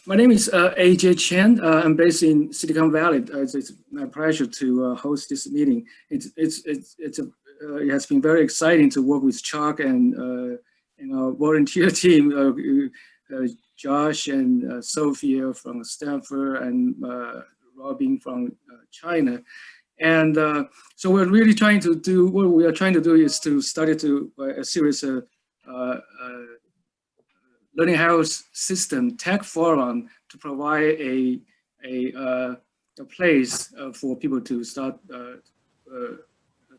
My name is AJ Chen. I'm based in Silicon Valley. It's my pleasure to host this meeting. It has been very exciting to work with Chuck and our volunteer team, Josh and Sophia from Stanford and Robin from China. And so we're really trying to do, what we are trying to do is to study a series of Learning Health System Tech Forum to provide a place for people to start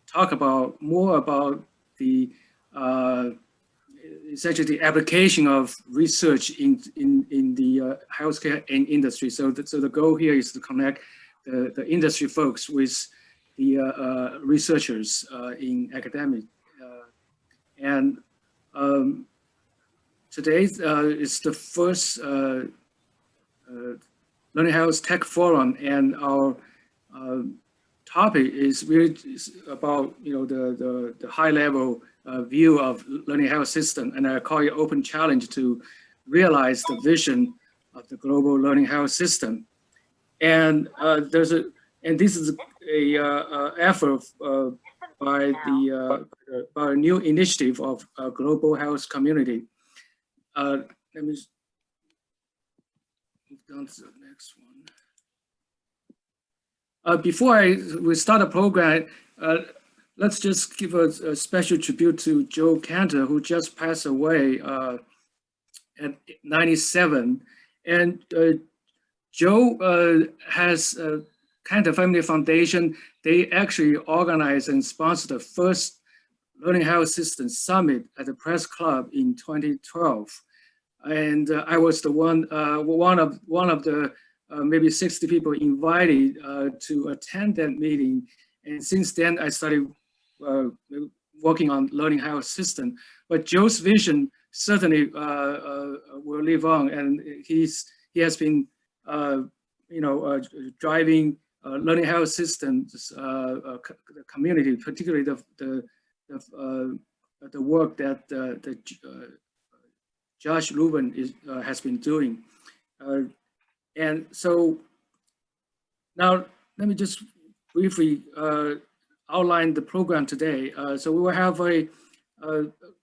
talk about more about the essentially the application of research in the healthcare industry. So the goal here is to connect the industry folks with the researchers in academic. Today is the first Learning Health Tech Forum, and our topic is really about the high level view of learning health system, and I call it open challenge to realize the vision of the global learning health system. And this is a effort by a new initiative of global health community. Let me move down to the next one. Before we start the program, let's just give a special tribute to Joe Cantor, who just passed away at 97. And Joe has Cantor Family Foundation. They actually organized and sponsored the first Learning Health System Summit at the Press Club in 2012. And I was the one of the maybe 60 people invited to attend that meeting. And since then, I started working on learning health system. But Joe's vision certainly will live on, and he has been driving learning health systems community, particularly the work that Josh Lubin has been doing. And so now let me just briefly outline the program today. So we will have a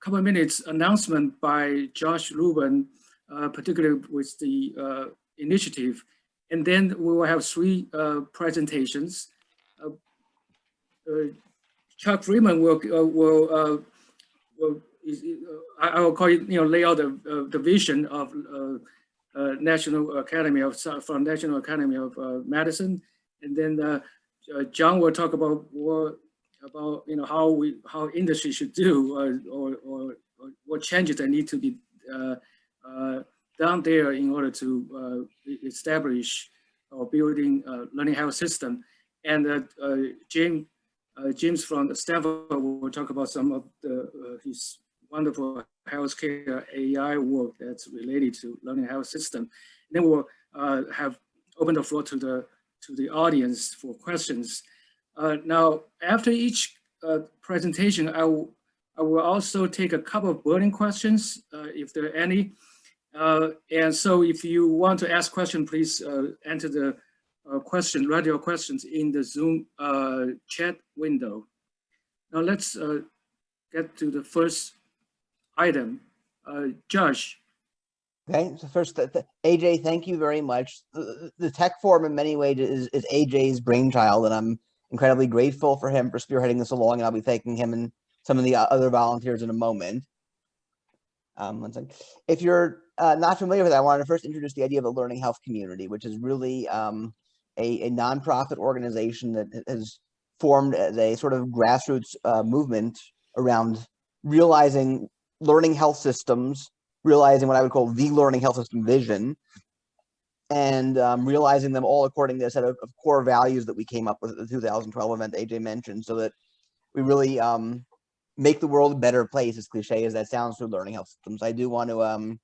couple of minutes announcement by Josh Lubin, particularly with the initiative. And then we will have three presentations. Chuck Freeman I will call it, lay out the vision of National Academy of Medicine, and then John will talk about how industry should do or what changes that need to be done there in order to establish or building a learning health system. And James from Stanford will talk about some of his wonderful healthcare AI work that's related to learning health system. And then we'll have opened the floor to the audience for questions. Now, after each presentation, I will also take a couple of burning questions, if there are any. And so if you want to ask questions, please enter the write your questions in the Zoom chat window. Now let's get to the first item. Josh. Okay, so first, AJ, thank you very much. The Tech Forum in many ways is AJ's brainchild, and I'm incredibly grateful for him for spearheading this along, and I'll be thanking him and some of the other volunteers in a moment. One second. If you're not familiar with that, I wanted to first introduce the idea of a learning health community, which is really a nonprofit organization that has formed as a sort of grassroots movement around realizing learning health systems, realizing what I would call the learning health system vision, and realizing them all according to a set of core values that we came up with at the 2012 event AJ mentioned, so that we really make the world a better place, as cliche as that sounds, through learning health systems. I do want to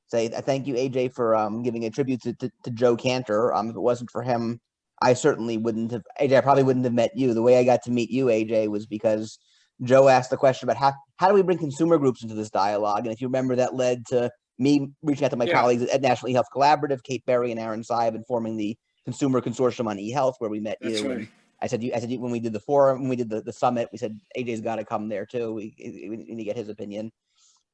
say thank you, AJ, for giving a tribute to Joe Cantor. If it wasn't for him, I certainly wouldn't have, AJ, I probably wouldn't have met you. The way I got to meet you, AJ, was because Joe asked the question about how do we bring consumer groups into this dialogue? And if you remember, that led to me reaching out to my colleagues at National eHealth Collaborative, Kate Berry and Aaron Saib, and forming the Consumer Consortium on eHealth, where we met you. That's right. And I said when we did the forum, when we did the summit, we said AJ's got to come there too. We need to get his opinion.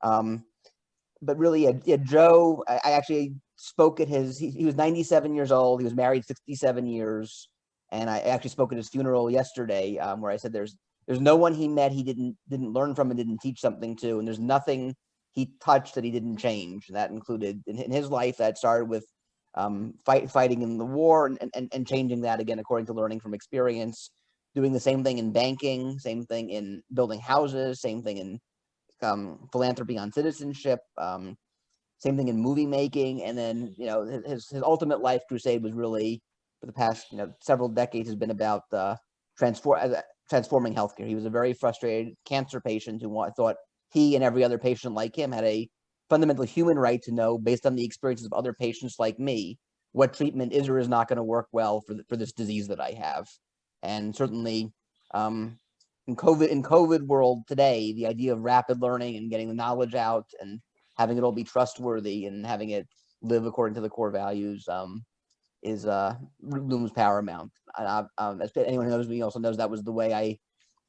But really, Joe, I actually spoke at he was 97 years old. He was married 67 years. And I actually spoke at his funeral yesterday, where I said there's no one he met he didn't learn from and didn't teach something to. And there's nothing he touched that he didn't change. And that included in his life, that started with fighting in the war and changing that again, according to learning from experience, doing the same thing in banking, same thing in building houses, same thing in philanthropy on citizenship, same thing in movie making. And then, his ultimate life crusade was really, for the past, several decades, has been about transforming healthcare. He was a very frustrated cancer patient who thought he and every other patient like him had a fundamental human right to know, based on the experiences of other patients like me, what treatment is or is not going to work well for this disease that I have. And certainly, in COVID world today, the idea of rapid learning and getting the knowledge out and having it all be trustworthy and having it live according to the core values looms paramount. As anyone who knows me also knows that was the way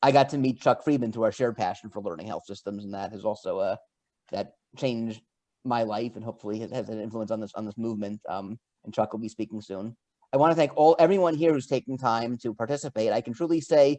I got to meet Chuck Friedman, through our shared passion for learning health systems, and that has also that changed my life and hopefully has an influence on this movement. And Chuck will be speaking soon. I want to thank everyone here who's taking time to participate. I can truly say,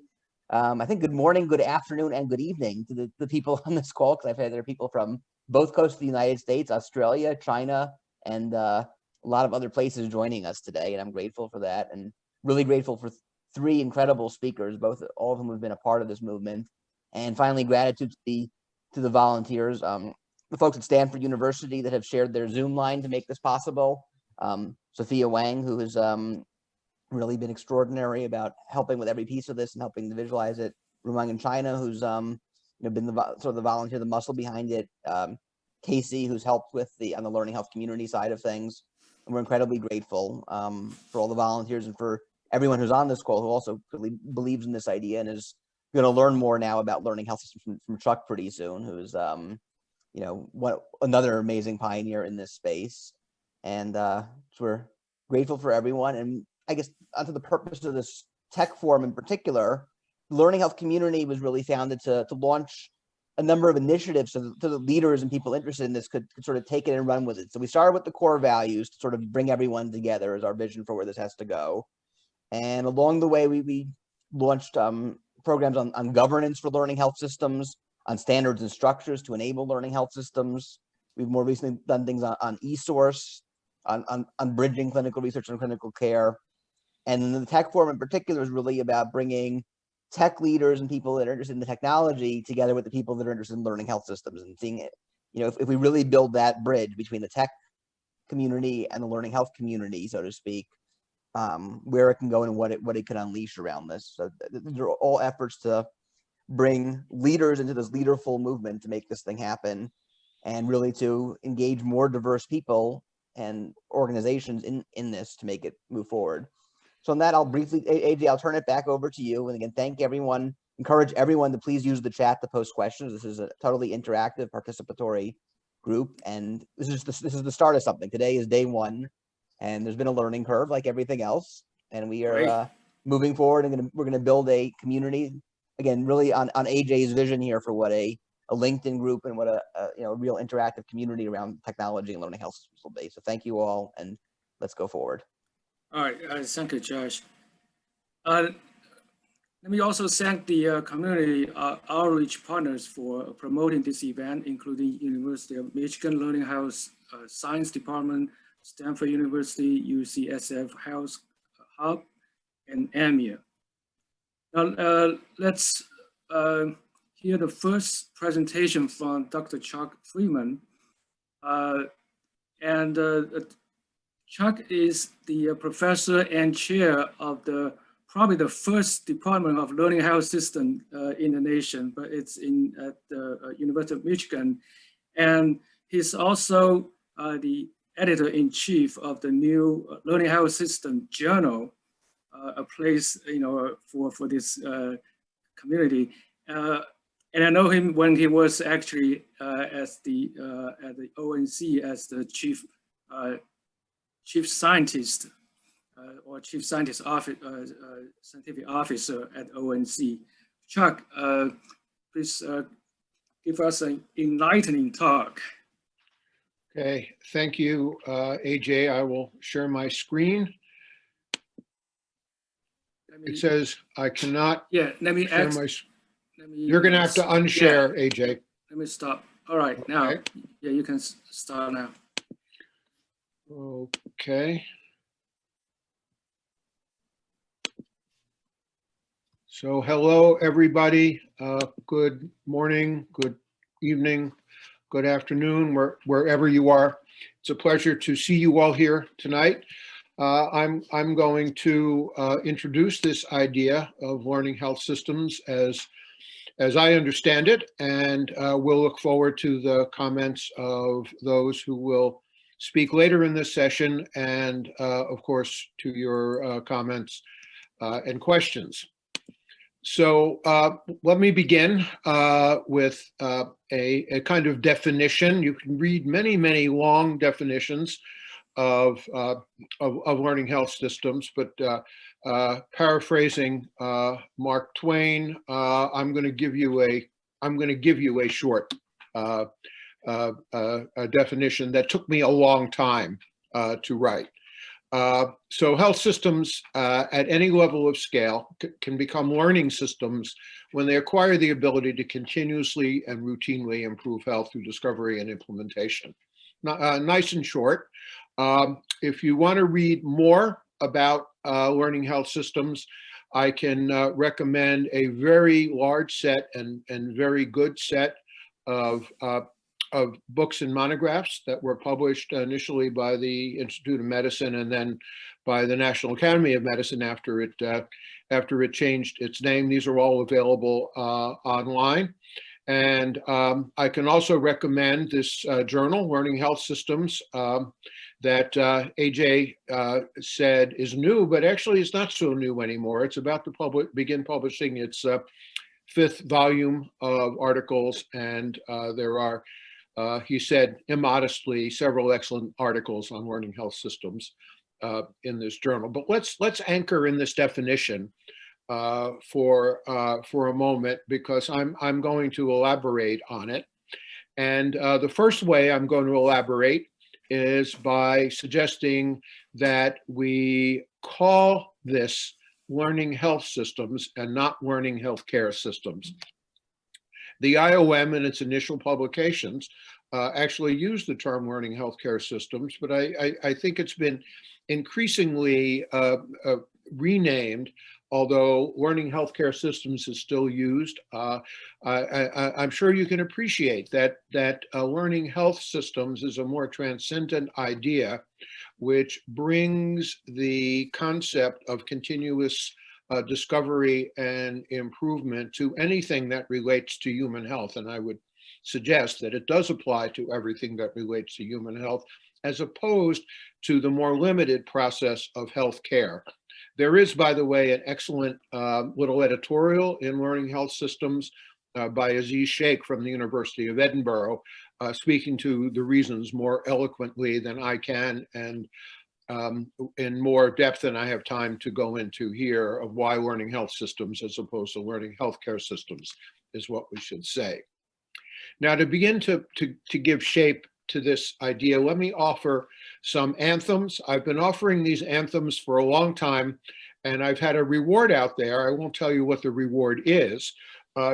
I think good morning, good afternoon, and good evening to the people on this call, because I've had there are people from both coasts of the United States, Australia, China, and a lot of other places joining us today, and I'm grateful for that, and really grateful for three incredible speakers, all of whom have been a part of this movement. And finally, gratitude to the volunteers, the folks at Stanford University that have shared their Zoom line to make this possible. Sophia Wang, who has really been extraordinary about helping with every piece of this and helping to visualize it. Rumang in China, who's been the volunteer, the muscle behind it. Casey, who's helped with on the learning health community side of things. And we're incredibly grateful for all the volunteers and for everyone who's on this call who also really believes in this idea and is going to learn more now about learning health systems from Chuck pretty soon, who's another amazing pioneer in this space. And so we're grateful for everyone. And I guess onto the purpose of this tech forum in particular, the learning health community was really founded to launch a number of initiatives so the leaders and people interested in this could sort of take it and run with it. So we started with the core values to sort of bring everyone together as our vision for where this has to go. And along the way, we launched programs on governance for learning health systems, on standards and structures to enable learning health systems. We've more recently done things on eSource, on bridging clinical research and clinical care. And the tech forum in particular is really about bringing tech leaders and people that are interested in the technology together with the people that are interested in learning health systems, and seeing it, if we really build that bridge between the tech community and the learning health community, so to speak, where it can go and what it can unleash around this. So these are all efforts to bring leaders into this leaderful movement to make this thing happen, and really to engage more diverse people and organizations in this to make it move forward. So on that, I'll briefly, AJ, I'll turn it back over to you. And again, thank everyone, encourage everyone to please use the chat to post questions. This is a totally interactive, participatory group. And this is the start of something. Today is day one, and there's been a learning curve like everything else. And we are moving forward, and we're going to build a community, again, really on AJ's vision here for what a LinkedIn group and what a real interactive community around technology and learning health systems will be. So thank you all, and let's go forward. All right, thank you, Josh. Let me also thank the community outreach partners for promoting this event, including University of Michigan Learning Health Science Department, Stanford University, UCSF Health Hub, and AMIA. Now, let's hear the first presentation from Dr. Chuck Friedman. Chuck is the professor and chair of probably the first department of learning health system in the nation, but it's at the University of Michigan. And he's also the editor-in-chief of the new Learning Health System Journal, a place for this community. And I know him when he was actually at the ONC as the chief scientist or chief scientist office, scientific officer at ONC. Chuck, please give us an enlightening talk. Okay, thank you, AJ. I will share my screen. It says I cannot let me share ask. my. You're going to have to unshare, AJ. Let me stop. All right, now, Okay. yeah, you can start now. Okay. So hello, everybody. Good morning, good evening, good afternoon, wherever you are. It's a pleasure to see you all here tonight. I'm going to introduce this idea of learning health systems as I understand it, and we'll look forward to the comments of those who will speak later in this session, and of course to your comments and questions. So let me begin with a kind of definition. You can read many long definitions of learning health systems, but paraphrasing Mark Twain, I'm going to give you a short definition that took me a long time to write. So health systems at any level of scale can become learning systems when they acquire the ability to continuously and routinely improve health through discovery and implementation. Nice and short. If you want to read more about learning health systems, I can recommend a very large set and very good set of books and monographs that were published initially by the Institute of Medicine and then by the National Academy of Medicine after it changed its name. These are all available online. And I can also recommend this journal, Learning Health Systems, that AJ said is new, but actually it's not so new anymore. It's about to begin publishing its 5th volume of articles, and there are, he said immodestly, several excellent articles on learning health systems in this journal. But let's anchor in this definition for a moment, because I'm going to elaborate on it. And the first way I'm going to elaborate is by suggesting that we call this learning health systems and not learning healthcare systems. The IOM in its initial publications actually used the term learning healthcare systems, but I think it's been increasingly renamed, although learning healthcare systems is still used. I'm sure you can appreciate that learning health systems is a more transcendent idea, which brings the concept of continuous discovery and improvement to anything that relates to human health. And I would suggest that it does apply to everything that relates to human health, as opposed to the more limited process of health care. There is, by the way, an excellent little editorial in Learning Health Systems by Aziz Sheikh from the University of Edinburgh, speaking to the reasons more eloquently than I can, and in more depth than I have time to go into here, of why learning health systems as opposed to learning healthcare systems is what we should say. Now, to begin to give shape to this idea, let me offer some anthems. I've been offering these anthems for a long time, and I've had a reward out there. I won't tell you what the reward is.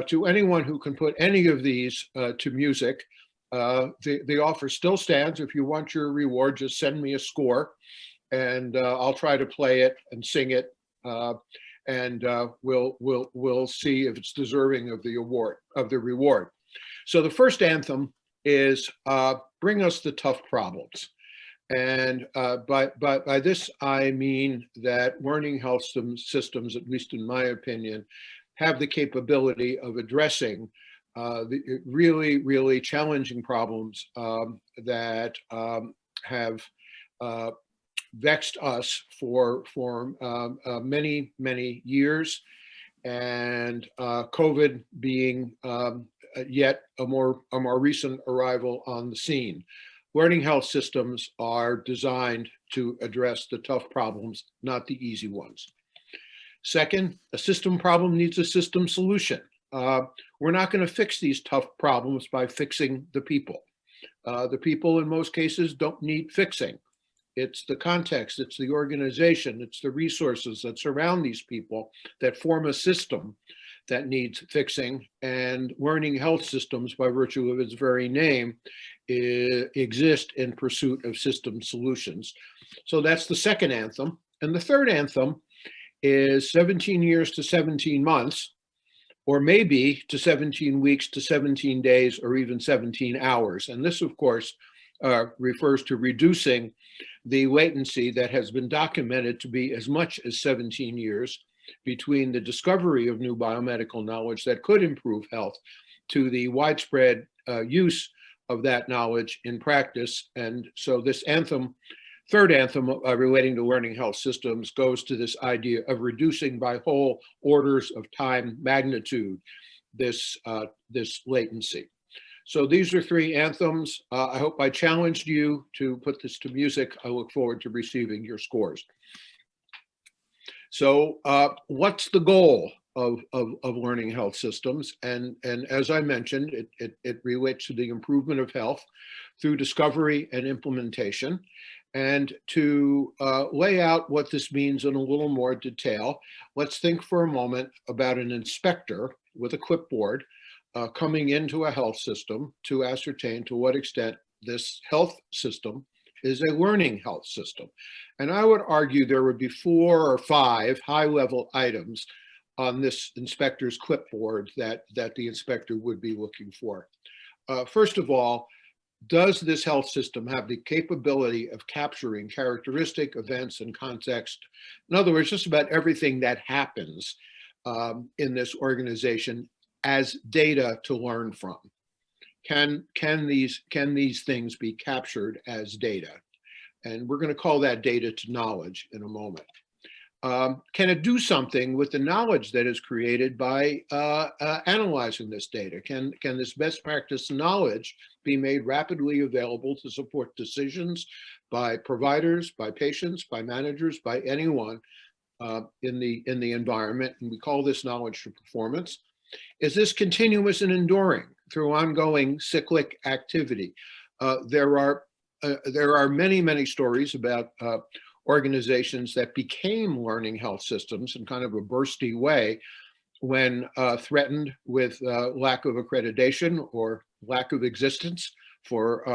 To anyone who can put any of these to music, the offer still stands. If you want your reward, just send me a score, and I'll try to play it and sing it, and we'll see if it's deserving of the reward. So the first anthem is "Bring Us the Tough Problems," and by this I mean that learning health systems, at least in my opinion, have the capability of addressing the really challenging problems that have vexed us for many years, and COVID being yet a more recent arrival on the scene. Learning health systems are designed to address the tough problems, not the easy ones. Second, a system problem needs a system solution. We're not going to fix these tough problems by fixing the people. The people in most cases don't need fixing. It's the context, it's the organization, it's the resources that surround these people that form a system that needs fixing. And learning health systems, by virtue of its very name, exist in pursuit of system solutions. So that's the second anthem. And the third anthem is 17 years to 17 months, or maybe to 17 weeks to 17 days, or even 17 hours. And this, of course, refers to reducing the latency that has been documented to be as much as 17 years between the discovery of new biomedical knowledge that could improve health to the widespread use of that knowledge in practice. And so this anthem, third anthem relating to learning health systems, goes to this idea of reducing by whole orders of time magnitude this latency. So these are three anthems. I hope I challenged you to put this to music. I look forward to receiving your scores. So what's the goal of learning health systems? And as I mentioned, it relates to the improvement of health through discovery and implementation. And to lay out what this means in a little more detail, let's think for a moment about an inspector with a clipboard coming into a health system to ascertain to what extent this health system is a learning health system. And I would argue there would be 4 or 5 high-level items on this inspector's clipboard that the inspector would be looking for. First of all, does this health system have the capability of capturing characteristic events and context? In other words, just about everything that happens in this organization as data to learn from. Can these things be captured as data? And we're going to call that data to knowledge in a moment. Can it do something with the knowledge that is created by analyzing this data? Can this best practice knowledge be made rapidly available to support decisions by providers, by patients, by managers, by anyone in the environment? And we call this knowledge to performance. Is this continuous and enduring through ongoing cyclic activity? There are many stories about organizations that became learning health systems in kind of a bursty way when threatened with lack of accreditation or lack of existence for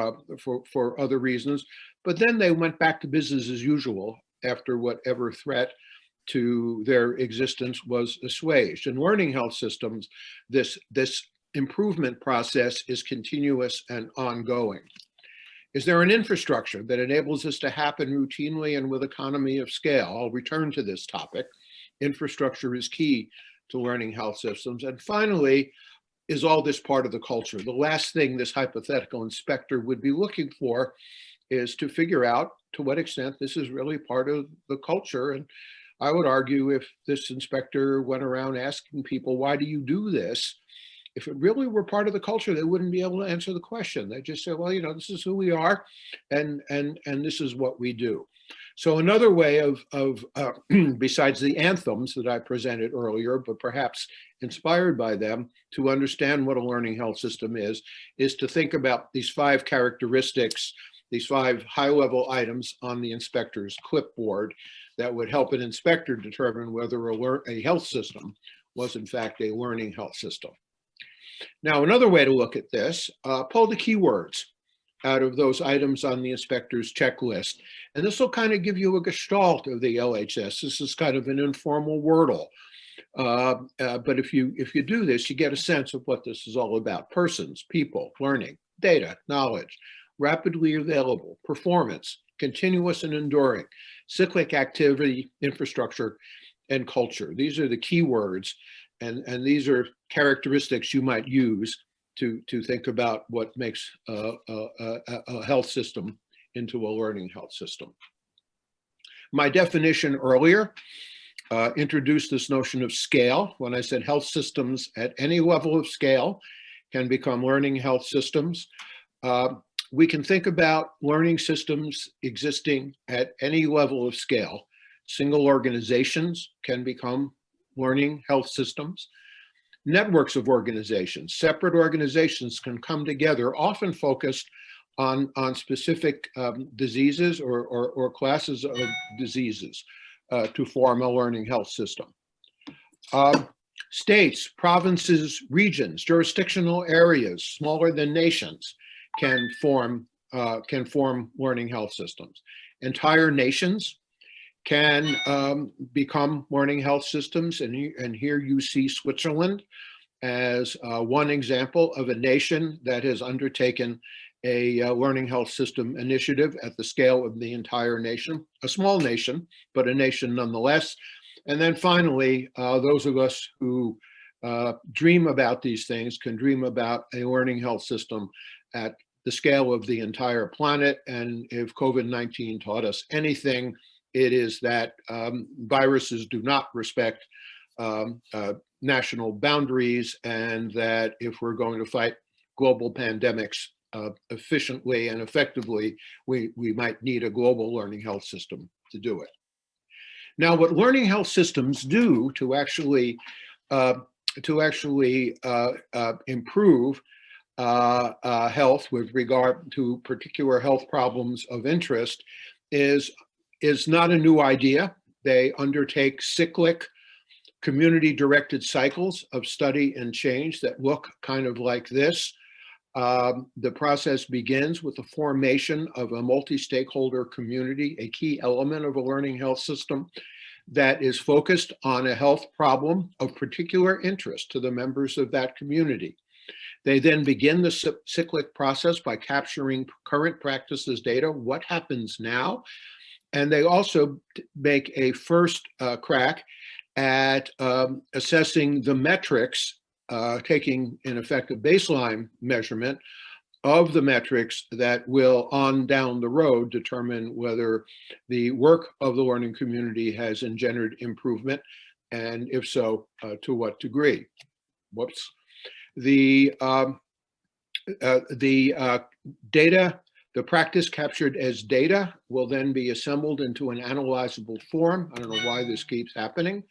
other reasons. But then they went back to business as usual after whatever threat to their existence was assuaged. In learning health systems, this improvement process is continuous and ongoing. Is there an infrastructure that enables this to happen routinely and with economy of scale? I'll return to this topic. Infrastructure is key to learning health systems. And finally, is all this part of the culture? The last thing this hypothetical inspector would be looking for is to figure out to what extent this is really part of the culture. And I would argue if this inspector went around asking people, why do you do this? If it really were part of the culture, they wouldn't be able to answer the question. They just say, well, this is who we are, and this is what we do. So another way of besides the anthems that I presented earlier, but perhaps inspired by them, to understand what a learning health system is to think about these 5 characteristics, these 5 high-level items on the inspector's clipboard that would help an inspector determine whether a health system was in fact a learning health system. Now, another way to look at this, pull the keywords out of those items on the inspector's checklist. And this will kind of give you a gestalt of the LHS. This is kind of an informal Wordle. But if you do this, you get a sense of what this is all about. Persons, people, learning, data, knowledge, rapidly available, performance, continuous and enduring, cyclic activity, infrastructure, and culture. These are the keywords, and these are characteristics you might use to think about what makes a health system into a learning health system. My definition earlier introduced this notion of scale. When I said health systems at any level of scale can become learning health systems. We can think about learning systems existing at any level of scale. Single organizations can become learning health systems. Networks of organizations, separate organizations can come together, often focused on specific diseases or classes of diseases to form a learning health system. States, provinces, regions, jurisdictional areas smaller than nations can form learning health systems. Entire nations can become learning health systems, and here you see Switzerland as one example of a nation that has undertaken a learning health system initiative at the scale of the entire nation, a small nation, but a nation nonetheless. And then finally, those of us who dream about these things can dream about a learning health system at the scale of the entire planet. And if COVID-19 taught us anything, it is that viruses do not respect national boundaries, and that if we're going to fight global pandemics efficiently and effectively, we might need a global learning health system to do it. Now, what learning health systems do to actually improve health with regard to particular health problems of interest is not a new idea. They undertake cyclic, community-directed cycles of study and change that look kind of like this. The process begins with the formation of a multi-stakeholder community, a key element of a learning health system that is focused on a health problem of particular interest to the members of that community. They then begin the cyclic process by capturing current practices data, what happens now, and they also make a first crack at assessing the metrics, taking in effect a baseline measurement of the metrics that will on down the road determine whether the work of the learning community has engendered improvement, and if so, to what degree. Whoops. The data, the practice captured as data will then be assembled into an analyzable form. I don't know why this keeps happening.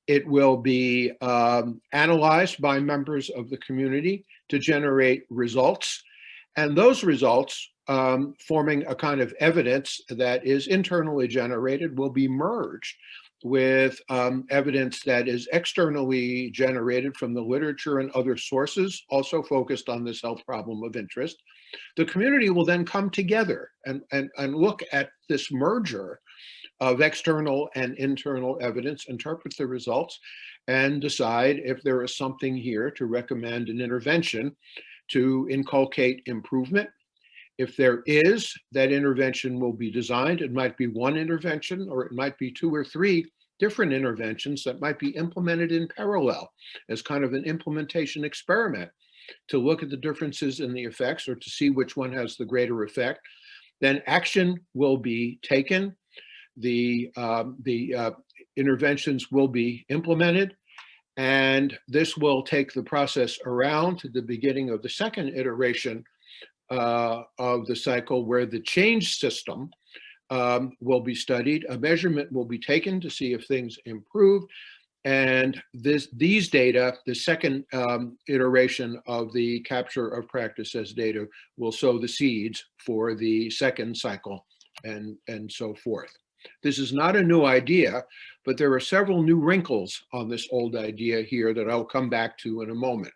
It will be analyzed by members of the community to generate results. And those results, forming a kind of evidence that is internally generated, will be merged with evidence that is externally generated from the literature and other sources, also focused on this health problem of interest. The community will then come together and look at this merger of external and internal evidence, interpret the results, and decide if there is something here to recommend an intervention to inculcate improvement. If there is, that intervention will be designed. It might be one intervention, or it might be 2 or 3 different interventions that might be implemented in parallel as kind of an implementation experiment to look at the differences in the effects or to see which one has the greater effect. Then action will be taken. The interventions will be implemented, and this will take the process around to the beginning of the second iteration of the cycle, where the change system will be studied. A measurement will be taken to see if things improve, and these data, the second iteration of the capture of practice as data, will sow the seeds for the second cycle, and so forth. This is not a new idea, but there are several new wrinkles on this old idea here that I'll come back to in a moment.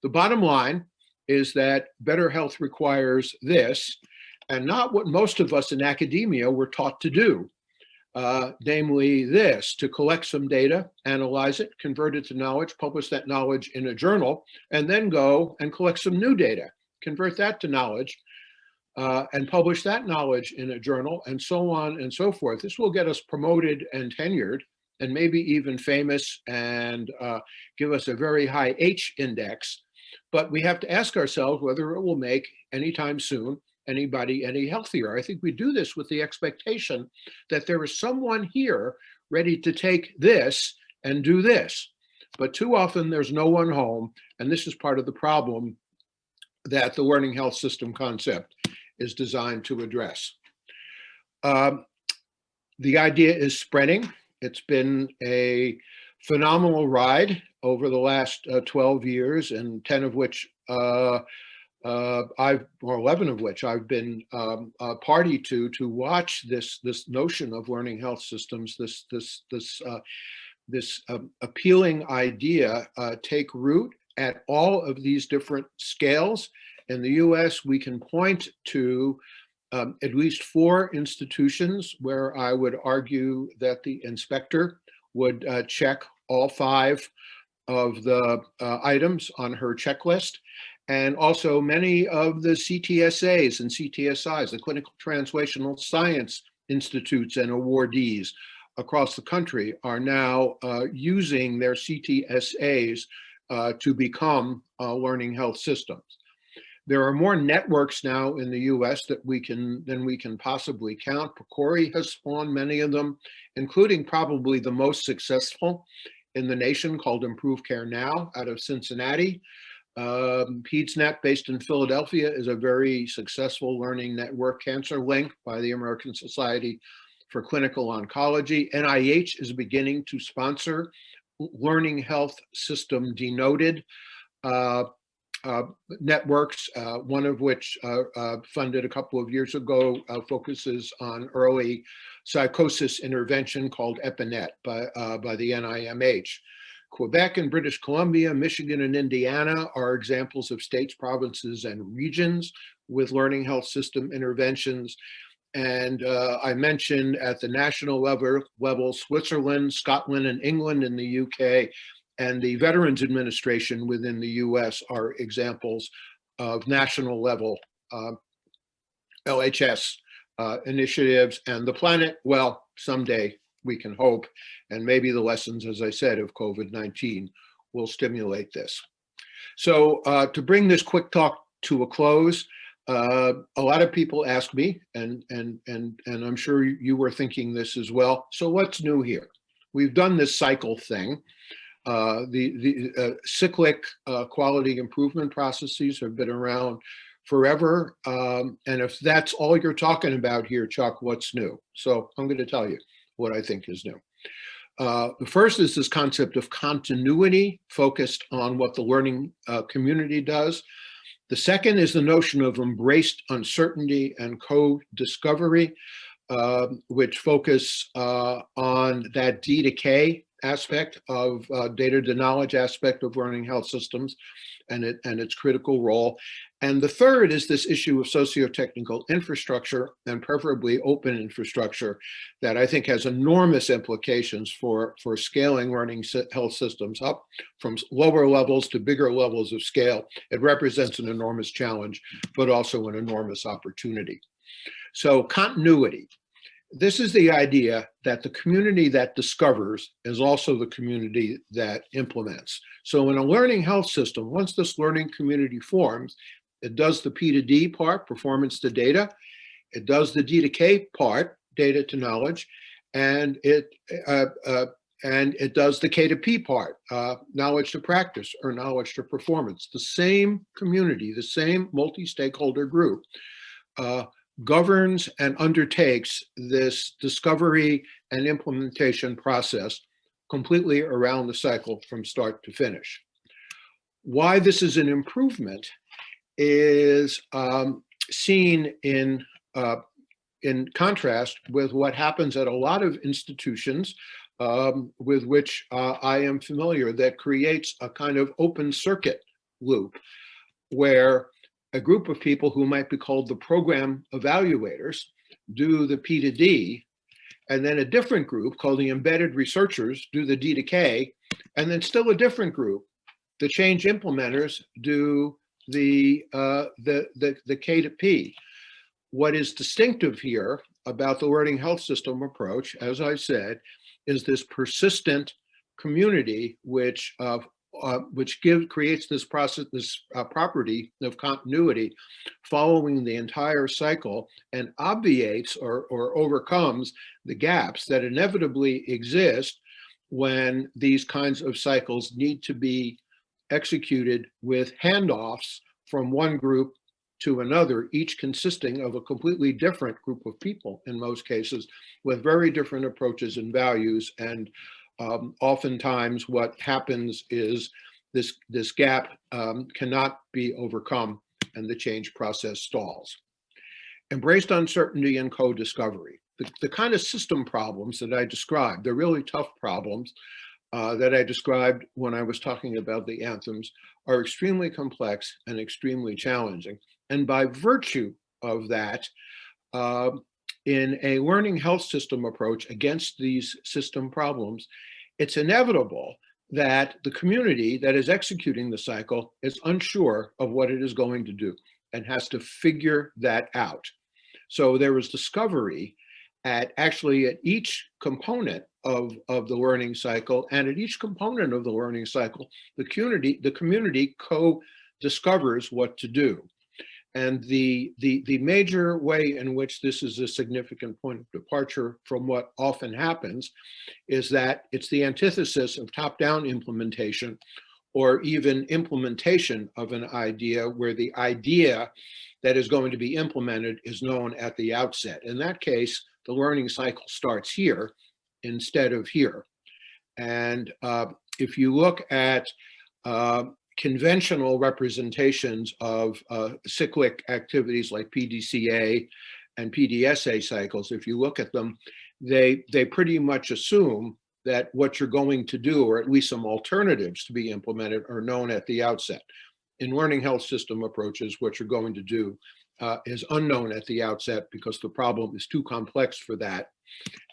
The bottom line is that better health requires this, and not what most of us in academia were taught to do, namely this: to collect some data, analyze it, convert it to knowledge, publish that knowledge in a journal, and then go and collect some new data, convert that to knowledge, and publish that knowledge in a journal, and so on and so forth. This will get us promoted and tenured, and maybe even famous, and give us a very high H index. But we have to ask ourselves whether it will make anytime soon anybody any healthier. I think we do this with the expectation that there is someone here ready to take this and do this. But too often there's no one home, and this is part of the problem that the learning health system concept is designed to address. The idea is spreading. It's been a phenomenal ride over the last 12 years, and 10 of which or 11 of which I've been a party to watch this notion of learning health systems, this appealing idea take root at all of these different scales. In the US, we can point to at least 4 institutions where I would argue that the inspector would check all 5 of the items on her checklist, and also many of the CTSAs and CTSIs, the Clinical Translational Science Institutes and awardees across the country are now using their CTSAs to become learning health systems. There are more networks now in the US than we can possibly count. PCORI has spawned many of them, including probably the most successful in the nation, called Improve Care Now out of Cincinnati. PedsNet, based in Philadelphia, is a very successful learning network. Cancer Link by the American Society for Clinical Oncology. NIH is beginning to sponsor learning health system denoted networks, one of which funded a couple of years ago focuses on early psychosis intervention called EpiNet by the NIMH. Quebec and British Columbia, Michigan and Indiana are examples of states, provinces, and regions with learning health system interventions. And I mentioned at the national level, Switzerland, Scotland, and England in the UK, and the Veterans Administration within the US are examples of national level LHS initiatives. And the planet, well, someday we can hope, and maybe the lessons, as I said, of COVID-19 will stimulate this. So to bring this quick talk to a close, a lot of people ask me, and I'm sure you were thinking this as well, so what's new here? We've done this cycle thing. The cyclic quality improvement processes have been around forever. And if that's all you're talking about here, Chuck, what's new? So I'm going to tell you what I think is new. The first is this concept of continuity focused on what the learning community does. The second is the notion of embraced uncertainty and co-discovery, which focus on that D to K aspect of data to knowledge aspect of learning health systems and its critical role. And the third is this issue of socio-technical infrastructure, and preferably open infrastructure, that I think has enormous implications for scaling learning health systems up from lower levels to bigger levels of scale. It represents an enormous challenge, but also an enormous opportunity. So continuity. This is the idea that the community that discovers is also the community that implements. So in a learning health system, once this learning community forms, it does the P to D part, performance to data. It does the D to K part, data to knowledge, and it does the K to P part, knowledge to practice or knowledge to performance. The same community, the same multi-stakeholder group governs and undertakes this discovery and implementation process completely around the cycle from start to finish. Why this is an improvement is seen in contrast with what happens at a lot of institutions with which I am familiar, that creates a kind of open circuit loop where a group of people who might be called the program evaluators do the P to D, and then a different group called the embedded researchers do the D to K, and then still a different group, the change implementers, do the K to P. What is distinctive here about the learning health system approach, as I said, is this persistent community which which creates this process, this property of continuity following the entire cycle, and obviates or overcomes the gaps that inevitably exist when these kinds of cycles need to be executed with handoffs from one group to another, each consisting of a completely different group of people in most cases, with very different approaches and values. And oftentimes what happens is this gap cannot be overcome and the change process stalls. Embraced uncertainty and co-discovery. The kind of system problems that I described, they're really tough problems that I described when I was talking about the anthems, are extremely complex and extremely challenging. And by virtue of that, in a learning health system approach against these system problems, it's inevitable that the community that is executing the cycle is unsure of what it is going to do and has to figure that out. So there was discovery at each component of the learning cycle, and at each component of the learning cycle, the community co-discovers what to do. And the major way in which this is a significant point of departure from what often happens is that it's the antithesis of top-down implementation, or even implementation of an idea where the idea that is going to be implemented is known at the outset. In that case, the learning cycle starts here instead of here. And if you look at conventional representations of cyclic activities like PDCA and PDSA cycles, if you look at them, they pretty much assume that what you're going to do, or at least some alternatives to be implemented, are known at the outset. In learning health system approaches, what you're going to do is unknown at the outset because the problem is too complex for that,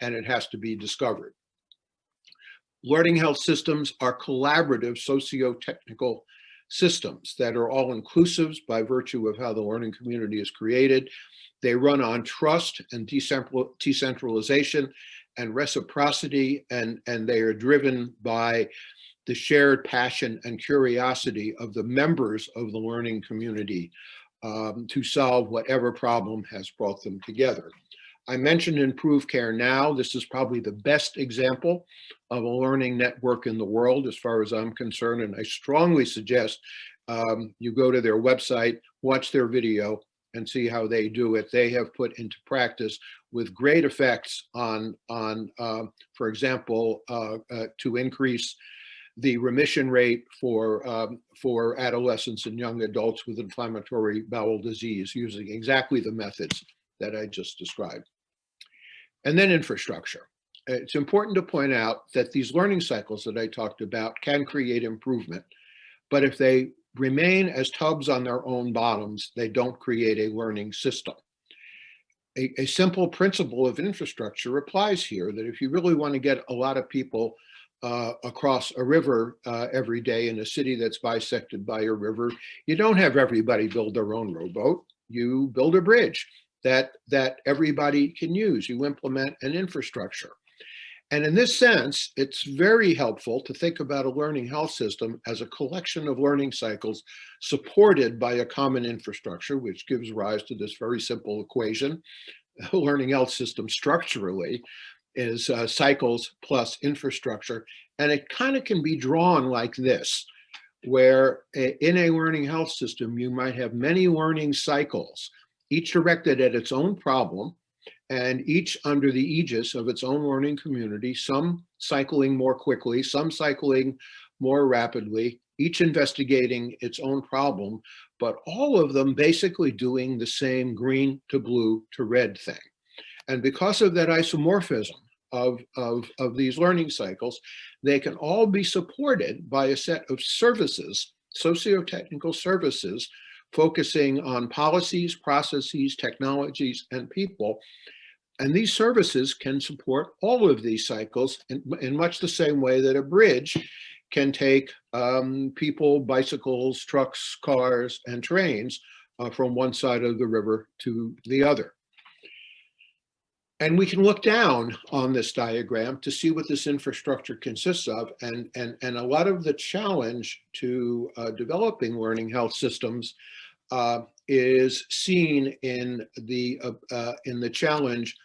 and it has to be discovered. Learning health systems are collaborative socio-technical systems that are all inclusive by virtue of how the learning community is created. They run on trust and decentralization and reciprocity, and they are driven by the shared passion and curiosity of the members of the learning community to solve whatever problem has brought them together. I mentioned Improve Care Now. This is probably the best example of a learning network in the world as far as I'm concerned, and I strongly suggest you go to their website, watch their video, and see how they do it. They have put into practice with great effects on for example, to increase the remission rate for adolescents and young adults with inflammatory bowel disease using exactly the methods that I just described. And then infrastructure. It's important to point out that these learning cycles that I talked about can create improvement, but if they remain as tubs on their own bottoms, they don't create a learning system. A simple principle of infrastructure applies here, that if you really want to get a lot of people across a river every day in a city that's bisected by a river, you don't have everybody build their own rowboat. You build a bridge that everybody can use. You implement an infrastructure. And in this sense, it's very helpful to think about a learning health system as a collection of learning cycles supported by a common infrastructure, which gives rise to this very simple equation. A learning health system structurally is cycles plus infrastructure. And it kind of can be drawn like this, where in a learning health system, you might have many learning cycles, each directed at its own problem, and each under the aegis of its own learning community, some cycling more quickly, some cycling more rapidly, each investigating its own problem, but all of them basically doing the same green to blue to red thing. And because of that isomorphism of these learning cycles, they can all be supported by a set of services, socio-technical services, focusing on policies, processes, technologies, and people. And these services can support all of these cycles in much the same way that a bridge can take people, bicycles, trucks, cars, and trains from one side of the river to the other. And we can look down on this diagram to see what this infrastructure consists of. And a lot of the challenge to developing learning health systems is seen in the challenge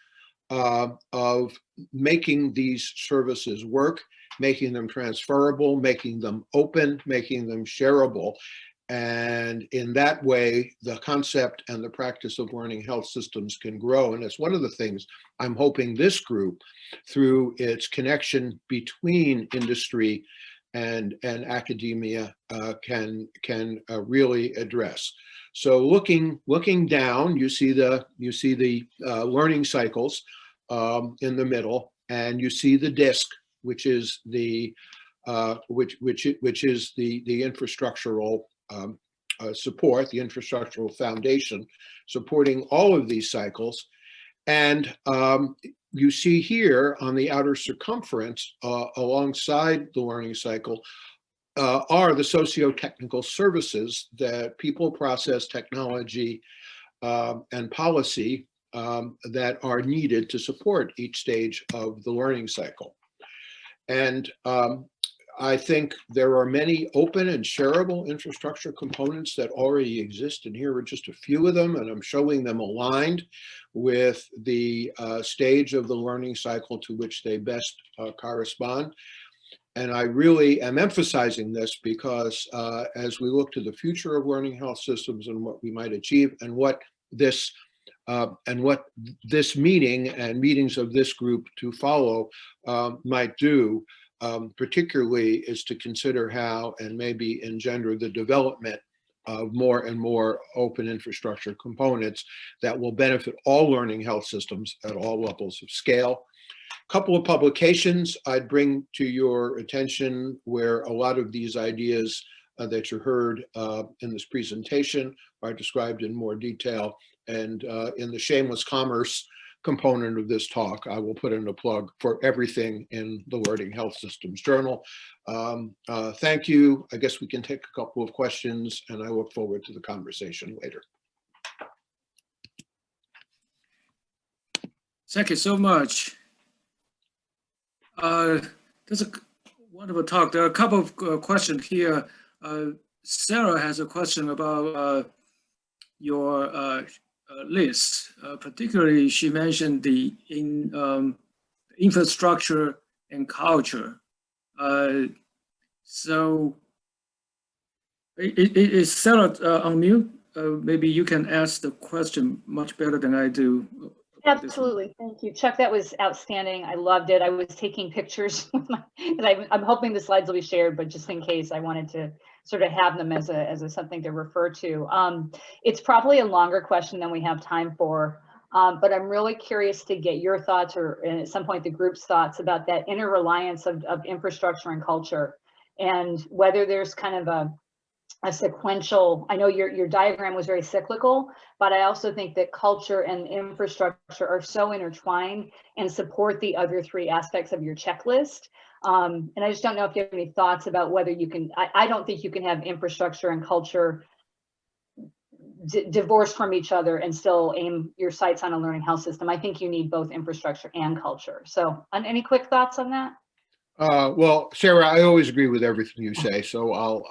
of making these services work, making them transferable, making them open, making them shareable. And in that way, the concept and the practice of learning health systems can grow. And it's one of the things I'm hoping this group, through its connection between industry and academia, can really address. So looking down, you see the learning cycles in the middle, and you see the DISC, which is the infrastructural support, the infrastructural foundation supporting all of these cycles. And you see here on the outer circumference, alongside the learning cycle, are the socio-technical services that people, process, technology, and policy that are needed to support each stage of the learning cycle. And I think there are many open and shareable infrastructure components that already exist, and here are just a few of them, and I'm showing them aligned with the stage of the learning cycle to which they best correspond. And I really am emphasizing this because as we look to the future of learning health systems and what we might achieve, and what this meeting and meetings of this group to follow might do, particularly is to consider how and maybe engender the development of more and more open infrastructure components that will benefit all learning health systems at all levels of scale. A couple of publications I'd bring to your attention where a lot of these ideas that you heard in this presentation are described in more detail. And in the shameless commerce component of this talk, I will put in a plug for everything in the Learning Health Systems Journal. Thank you. I guess we can take a couple of questions, and I look forward to the conversation later. Thank you so much. There's a wonderful talk. There are a couple of questions here. Sarah has a question about your list. Particularly, she mentioned the infrastructure and culture. So, is Sarah on mute? Maybe you can ask the question much better than I do. Absolutely, thank you, Chuck. That was outstanding. I loved it. I was taking pictures, and I'm hoping the slides will be shared, but just in case, I wanted to sort of have them as a something to refer to. It's probably a longer question than we have time for, but I'm really curious to get your thoughts, or at some point the group's thoughts, about that interreliance of infrastructure and culture, and whether there's kind of a sequential. I know your diagram was very cyclical, but I also think that culture and infrastructure are so intertwined and support the other three aspects of your checklist. And I just don't know if you have any thoughts about whether you can. I don't think you can have infrastructure and culture divorced from each other and still aim your sights on a learning health system. I think you need both infrastructure and culture. So, any quick thoughts on that? Well, Sarah, I always agree with everything you say, so I'll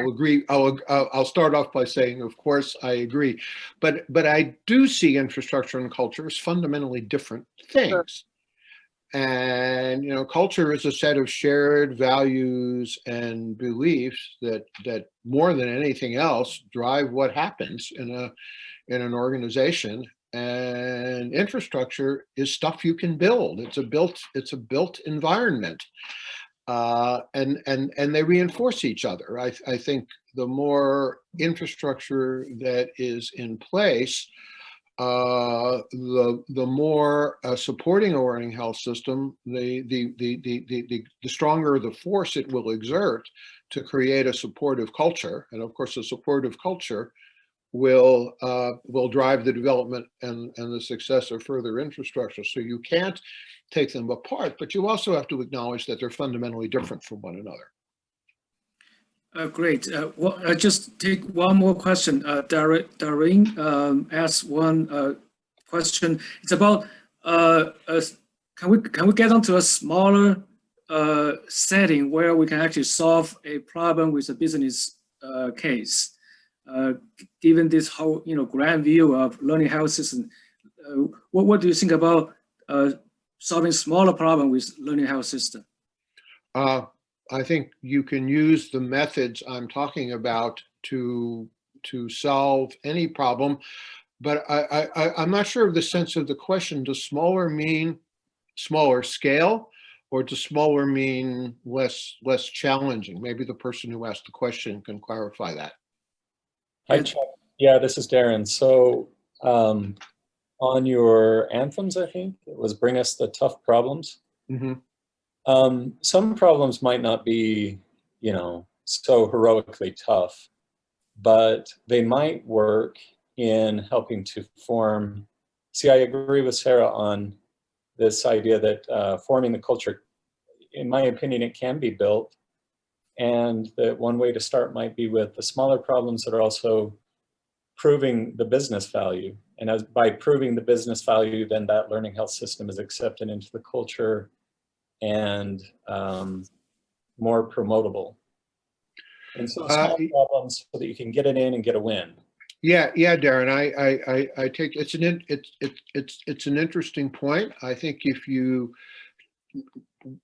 agree. I'll start off by saying, of course, I agree, but I do see infrastructure and culture as fundamentally different things. Sure. And culture is a set of shared values and beliefs that more than anything else drive what happens in an organization. And infrastructure is stuff you can build. It's a built environment, and they reinforce each other. I think the more infrastructure that is in place, the more supporting a learning health system, the stronger the force it will exert to create a supportive culture. And of course, a supportive culture will drive the development and the success of further infrastructure. So you can't take them apart, but you also have to acknowledge that they're fundamentally different from one another. Great. Well, I just take one more question. Darren asked one question. It's about can we get onto a smaller setting where we can actually solve a problem with a business case? Given this whole grand view of learning health system, what do you think about solving smaller problem with learning health system? I think you can use the methods I'm talking about to solve any problem, but I'm not sure of the sense of the question. Does smaller mean smaller scale, or does smaller mean less challenging? Maybe the person who asked the question can clarify that. Hi, Chuck. Yeah, this is Darren. So on your anthems, I think it was bring us the tough problems. Mm-hmm. Some problems might not be, so heroically tough, but they might work in helping to form. See, I agree with Sarah on this idea that forming the culture, in my opinion, it can be built. And that one way to start might be with the smaller problems that are also proving the business value. And by proving the business value, then that learning health system is accepted into the culture and more promotable. And so small problems so that you can get it in and get a win. Yeah, Darren. I take it's an interesting point. I think if you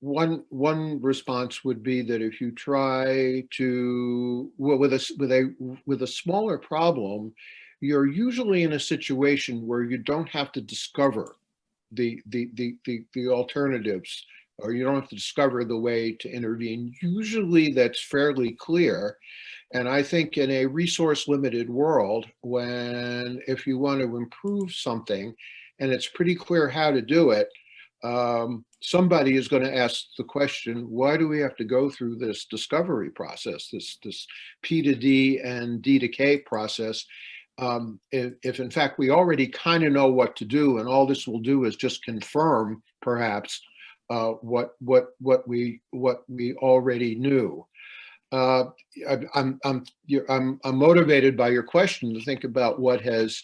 one response would be that if you try to with a smaller problem, you're usually in a situation where you don't have to discover the alternatives, or you don't have to discover the way to intervene. Usually that's fairly clear. And I think in a resource limited world, if you want to improve something and it's pretty clear how to do it, somebody is going to ask the question, why do we have to go through this discovery process, this P to D and D to K process? If in fact we already kind of know what to do, and all this will do is just confirm perhaps what we already knew. I'm motivated by your question to think about what has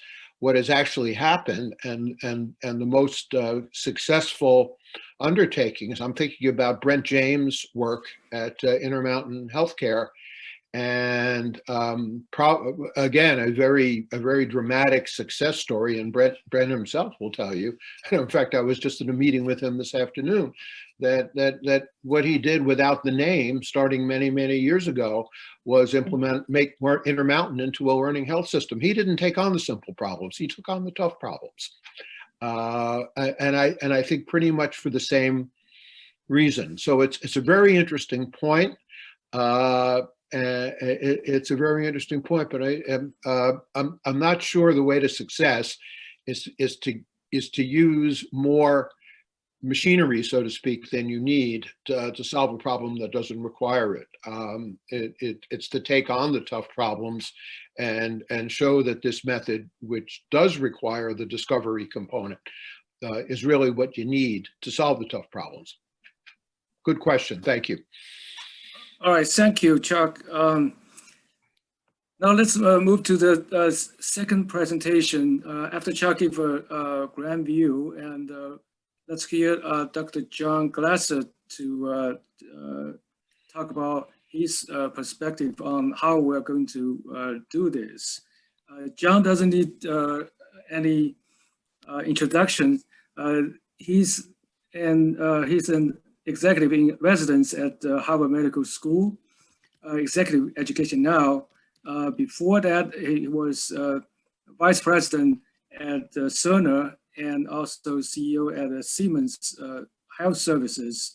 actually happened, and the most successful undertakings. I'm thinking about Brent James' work at Intermountain Healthcare, and again a very dramatic success story. And Brent himself will tell you. In fact, I was just in a meeting with him this afternoon. That what he did without the name, starting many years ago, was make Intermountain into a learning health system. He didn't take on the simple problems; he took on the tough problems, and I think pretty much for the same reason. So it's a very interesting point. It's a very interesting point, but I'm not sure the way to success is to use more machinery, so to speak, than you need to solve a problem that doesn't require it. It's to take on the tough problems and show that this method, which does require the discovery component, is really what you need to solve the tough problems. Good question. Thank you. All right, thank you, Chuck. Now let's move to the second presentation. After Chuck gave a grand view, and let's hear Dr. John Glasser to talk about his perspective on how we're going to do this. John doesn't need any introduction. He's an executive in residence at Harvard Medical School, executive education now. Before that, he was vice president at Cerner and also CEO at Siemens Health Services.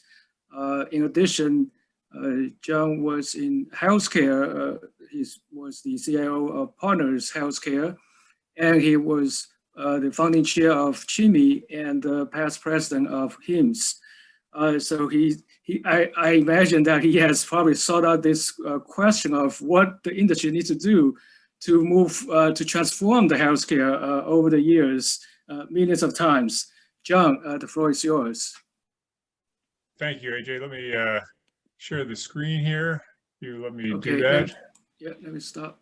In addition, John was in healthcare. He was the CIO of Partners Healthcare, and he was the founding chair of CHIMI and past president of HIMSS. So I imagine that he has probably sought out this question of what the industry needs to do to move to transform the healthcare over the years, millions of times. John, the floor is yours. Thank you, AJ. Let me share the screen here. You let me Okay, do that. Let me stop.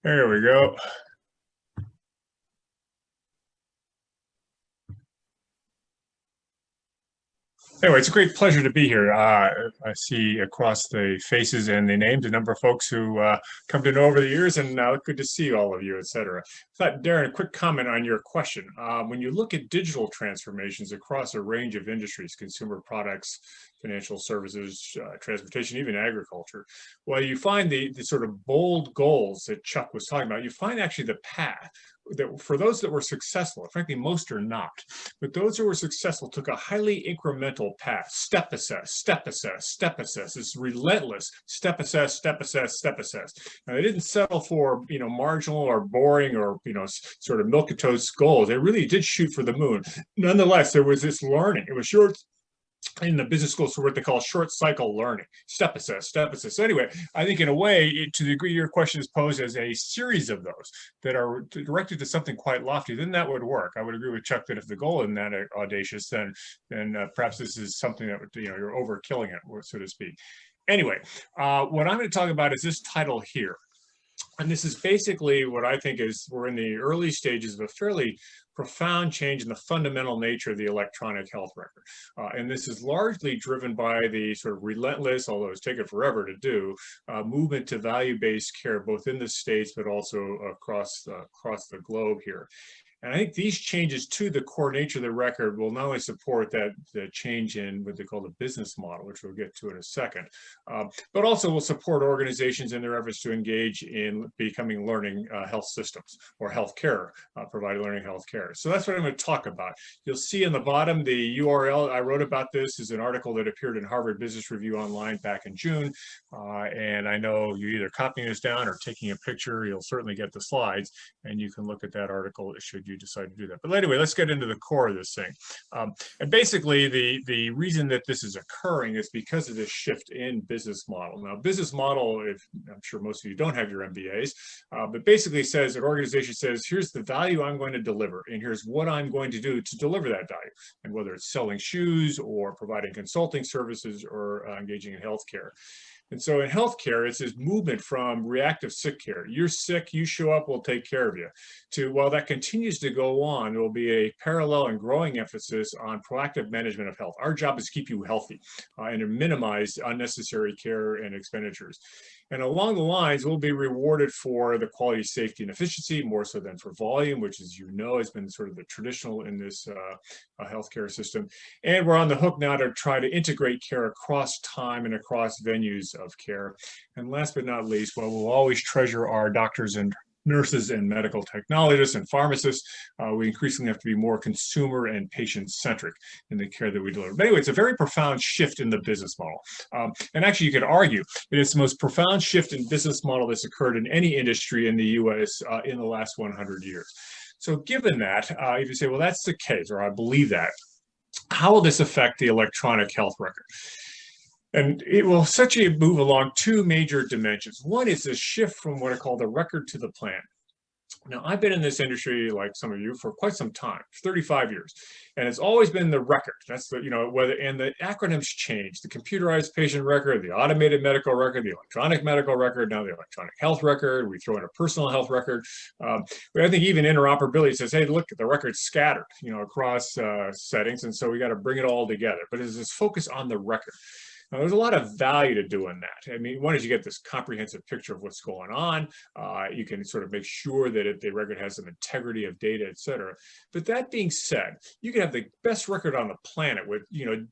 There we go. Anyway, it's a great pleasure to be here. I see across the faces and the names a number of folks who come to know over the years, and good to see all of you, et cetera. Thought, Darren, a quick comment on your question. When you look at digital transformations across a range of industries, consumer products, financial services, transportation, even agriculture, well, you find the sort of bold goals that Chuck was talking about. You find actually the path that for those that were successful, frankly, most are not, but those who were successful took a highly incremental path, step assess, step assess, step assess, this relentless step assess, step assess, step assess. Now, they didn't settle for, marginal or boring or, sort of milk and toast goals. They really did shoot for the moon. Nonetheless, there was this learning. It was short. In the business schools, so what they call short cycle learning, step assess, step assess. So anyway, I think in a way, to the degree your question is posed as a series of those that are directed to something quite lofty, then that would work. I would agree with Chuck that if the goal isn't that audacious, then perhaps this is something that you're overkilling it, so to speak. Anyway, what I'm going to talk about is this title here. And this is basically what I think is we're in the early stages of a fairly profound change in the fundamental nature of the electronic health record. And this is largely driven by the sort of relentless, although it's taken forever to do, movement to value-based care, both in the States, but also across the globe here. And I think these changes to the core nature of the record will not only support the change in what they call the business model, which we'll get to in a second, but also will support organizations in their efforts to engage in becoming learning health systems or healthcare, provide learning healthcare. So that's what I'm going to talk about. You'll see in the bottom, the URL I wrote about this is an article that appeared in Harvard Business Review Online back in June. And I know you're either copying this down or taking a picture. You'll certainly get the slides, and you can look at that article should you decide to do that. But anyway, let's get into the core of this thing. And basically, the reason that this is occurring is because of this shift in business model. Now, business model, I'm sure most of you don't have your MBAs, but basically says an organization says, here's the value I'm going to deliver, and here's what I'm going to do to deliver that value. And whether it's selling shoes or providing consulting services or engaging in healthcare. And so in healthcare, it's this movement from reactive sick care. You're sick, you show up, we'll take care of you. To, while that continues to go on, there will be a parallel and growing emphasis on proactive management of health. Our job is to keep you healthy and to minimize unnecessary care and expenditures. And along the lines, we'll be rewarded for the quality, safety, and efficiency, more so than for volume, which, as you know, has been sort of the traditional in this healthcare system. And we're on the hook now to try to integrate care across time and across venues of care. And last but not least, well, we'll always treasure our doctors and nurses and medical technologists and pharmacists. We increasingly have to be more consumer and patient-centric in the care that we deliver. But anyway, it's a very profound shift in the business model. And actually, you could argue that it's the most profound shift in business model that's occurred in any industry in the US in the last 100 years. So given that, if you say, well, that's the case, or I believe that, how will this affect the electronic health record? And it will essentially move along two major dimensions. One is a shift from what I call the record to the plan. Now, I've been in this industry, like some of you, for quite some time, 35 years, and it's always been the record. That's the, and the acronyms change: the computerized patient record, the automated medical record, the electronic medical record, now the electronic health record. We throw in a personal health record. I think even interoperability says, hey, look, the record's scattered, across settings, and so we got to bring it all together. But it's this focus on the record. Now, there's a lot of value to doing that. I mean, one is you get this comprehensive picture of what's going on. You can sort of make sure that the record has some integrity of data, et cetera. But that being said, you can have the best record on the planet with,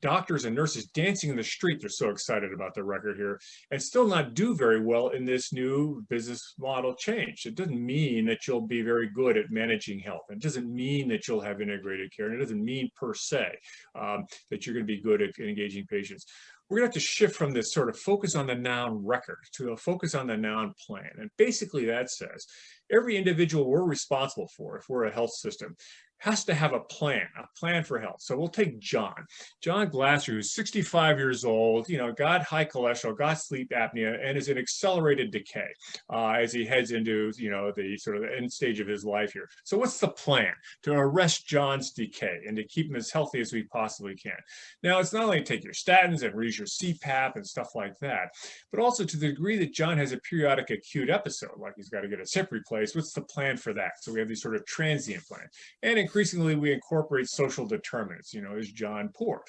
doctors and nurses dancing in the street. They're so excited about the record here, and still not do very well in this new business model change. It doesn't mean that you'll be very good at managing health. It doesn't mean that you'll have integrated care. And it doesn't mean per se that you're going to be good at engaging patients. We're going to have to shift from this sort of focus on the noun record to a focus on the noun plan. And basically that says, every individual we're responsible for, if we're a health system, has to have a plan for health. So we'll take John Glasser, who's 65 years old, got high cholesterol, got sleep apnea, and is in accelerated decay as he heads into, the sort of the end stage of his life here. So what's the plan to arrest John's decay and to keep him as healthy as we possibly can? Now, it's not only to take your statins and raise your CPAP and stuff like that, but also to the degree that John has a periodic acute episode, like he's got to get his hip replaced, what's the plan for that? So we have these sort of transient plans. And increasingly, we incorporate social determinants. Is John poor?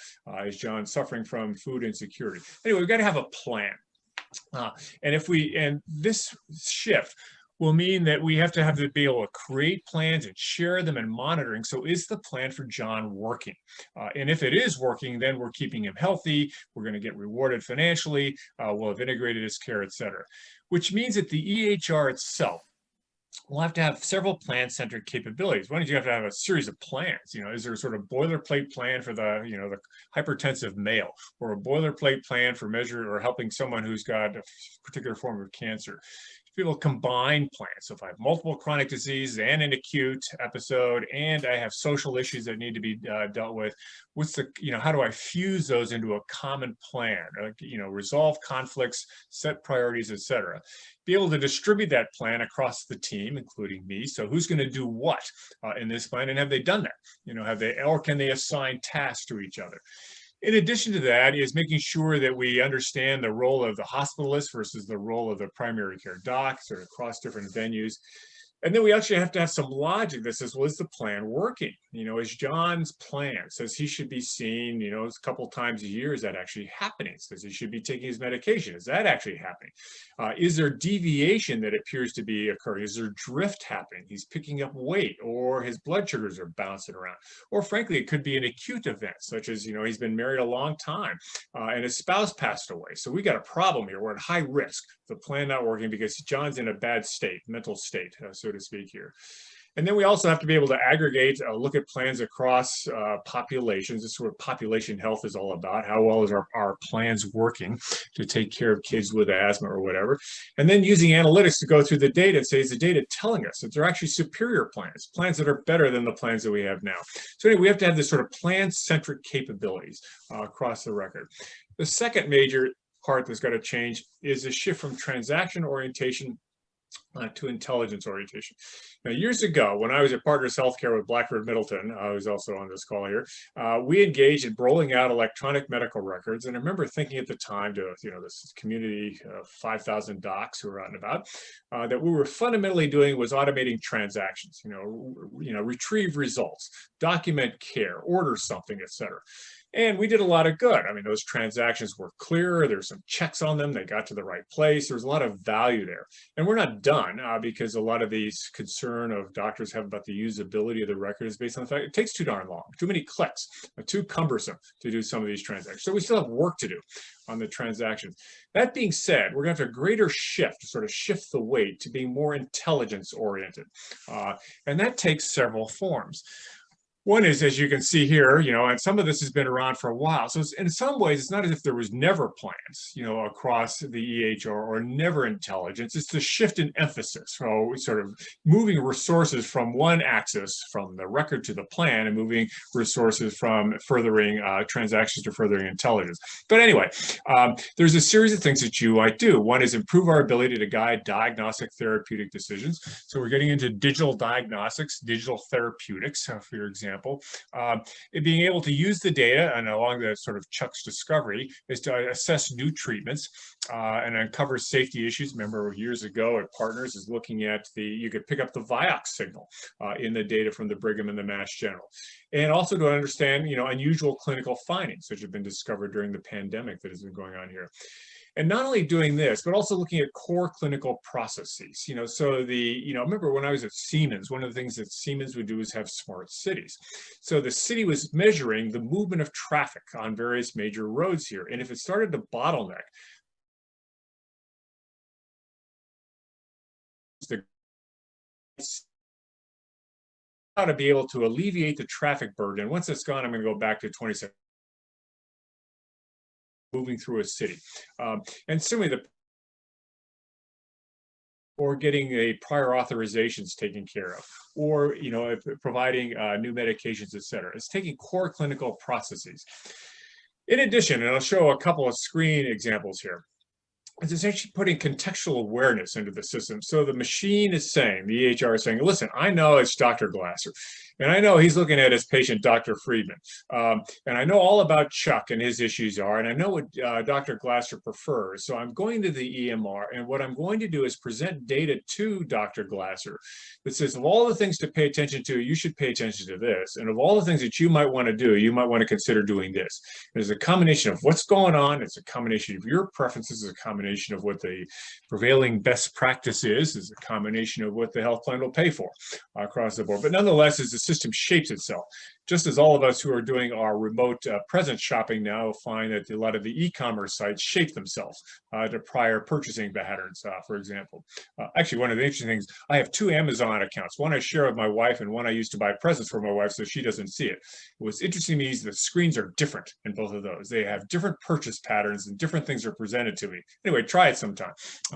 Is John suffering from food insecurity? Anyway, we've got to have a plan. And this shift will mean that we have to be able to create plans and share them and monitoring. So is the plan for John working? And if it is working, then we're keeping him healthy. We're going to get rewarded financially. We'll have integrated his care, et cetera. Which means that the EHR itself we'll have to have several plan-centered capabilities. One is you have to have a series of plans. Is there a sort of boilerplate plan for the hypertensive male, or a boilerplate plan for measure or helping someone who's got a particular form of cancer? People combine plans. So if I have multiple chronic diseases and an acute episode, and I have social issues that need to be dealt with, how do I fuse those into a common plan? Resolve conflicts, set priorities, et cetera. Be able to distribute that plan across the team, including me. So who's going to do what in this plan, and have they done that? Or can they assign tasks to each other? In addition to that is making sure that we understand the role of the hospitalist versus the role of the primary care doc, sort of across different venues. And then we actually have to have some logic that says, well, is the plan working? Is John's plan says he should be seen, a couple times a year? Is that actually happening? Says he should be taking his medication. Is that actually happening? Is there deviation that appears to be occurring? Is there drift happening? He's picking up weight, or his blood sugars are bouncing around. Or frankly, it could be an acute event, such as, he's been married a long time and his spouse passed away. So we got a problem here. We're at high risk. The plan not working because John's in a bad state, mental state, so to speak here. And then we also have to be able to aggregate, look at plans across populations. This is what population health is all about. How well is our plans working to take care of kids with asthma or whatever? And then using analytics to go through the data and say, is the data telling us that they're actually superior plans that are better than the plans that we have now? So anyway, we have to have this sort of plan-centric capabilities across the record. The second major part that's got to change is a shift from transaction orientation to intelligence orientation. Now, years ago, when I was at Partners Healthcare with Blackford Middleton, who's also on this call here, we engaged in rolling out electronic medical records. And I remember thinking at the time to, this community of 5,000 docs who were out and about, that we were fundamentally doing was automating transactions, retrieve results, document care, order something, et cetera. And we did a lot of good. I mean, those transactions were clear. There's some checks on them. They got to the right place. There's a lot of value there. And we're not done because a lot of these concern of doctors have about the usability of the record is based on the fact it takes too darn long, too many clicks, too cumbersome to do some of these transactions. So we still have work to do on the transactions. That being said, we're going to have a greater shift, to sort of shift the weight to being more intelligence oriented. And that takes several forms. One is, as you can see here, and some of this has been around for a while. So in some ways, it's not as if there was never plans, across the EHR or never intelligence. It's the shift in emphasis. So sort of moving resources from one axis, from the record to the plan, and moving resources from furthering transactions to furthering intelligence. But anyway, there's a series of things that you might do. One is improve our ability to guide diagnostic therapeutic decisions. So we're getting into digital diagnostics, digital therapeutics, for example. Being able to use the data, and along the sort of Chuck's discovery, is to assess new treatments and uncover safety issues. Remember years ago at Partners is looking at you could pick up the Vioxx signal in the data from the Brigham and the Mass General. And also to understand, unusual clinical findings which have been discovered during the pandemic that has been going on here. And not only doing this, but also looking at core clinical processes. So remember when I was at Siemens, one of the things that Siemens would do is have smart cities. So the city was measuring the movement of traffic on various major roads here. And if it started to bottleneck, how to be able to alleviate the traffic burden. And once it's gone, I'm going to go back to 27. Moving through a city. And similarly, or getting a prior authorizations taken care of, or providing new medications, et cetera. It's taking core clinical processes. In addition, and I'll show a couple of screen examples here, it's essentially putting contextual awareness into the system. So the machine is saying, the EHR is saying, listen, I know it's Dr. Glasser, and I know he's looking at his patient, Dr. Friedman, and I know all about Chuck and his issues are, and I know what Dr. Glasser prefers. So I'm going to the EMR, and what I'm going to do is present data to Dr. Glasser that says, of all the things to pay attention to, you should pay attention to this. And of all the things that you might want to do, you might want to consider doing this. There's a combination of what's going on. It's a combination of your preferences, it's a combination of what the prevailing best practice is a combination of what the health plan will pay for across the board. But nonetheless, as the system shapes itself, just as all of us who are doing our remote presence shopping now find that a lot of the e-commerce sites shape themselves to prior purchasing patterns, for example. Actually, one of the interesting things, I have 2 Amazon accounts. One I share with my wife, and one I used to buy presents for my wife so she doesn't see it. What's interesting to me is the screens are different in both of those. They have different purchase patterns and different things are presented to me. Anyway, try it sometime.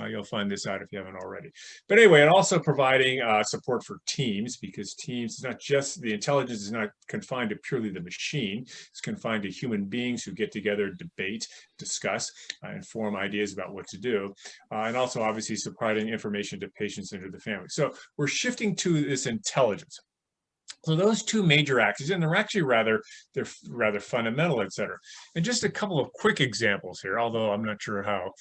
You'll find this out if you haven't already. But anyway, and also providing support for teams, because teams is not just, the intelligence is not confined to purely the machine. It's confined to human beings who get together, debate, discuss, and form ideas about what to do. And also obviously providing information to patients and to the family. So we're shifting to this intelligence. So those 2 major axes, and they're actually rather fundamental, et cetera. And just a couple of quick examples here, although I'm not sure how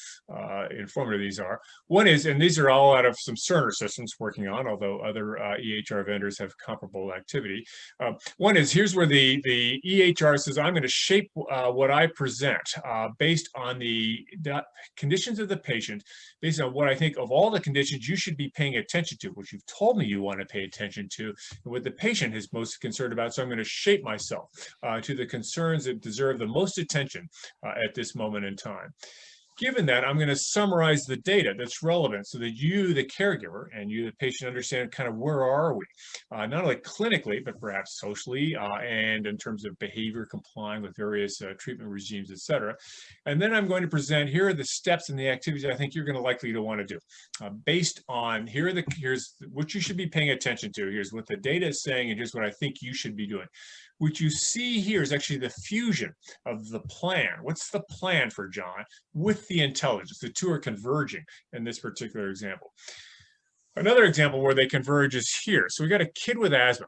informative these are. One is, and these are all out of some Cerner systems working on, although other EHR vendors have comparable activity. One is, here's where the EHR says, I'm going to shape what I present based on the conditions of the patient, based on what I think of all the conditions you should be paying attention to, which you've told me you want to pay attention to, and what the patient is most concerned about. So I'm going to shape myself to the concerns that deserve the most attention at this moment in time. Given that, I'm going to summarize the data that's relevant so that you, the caregiver, and you, the patient, understand kind of where are we, not only clinically, but perhaps socially, and in terms of behavior, complying with various treatment regimes, et cetera. And then I'm going to present, here are the steps and the activities I think you're going to likely to want to do. Based on, here's what you should be paying attention to, here's what the data is saying, and here's what I think you should be doing. What you see here is actually the fusion of the plan. What's the plan for John with the intelligence? The 2 are converging in this particular example. Another example where they converge is here. So we got a kid with asthma,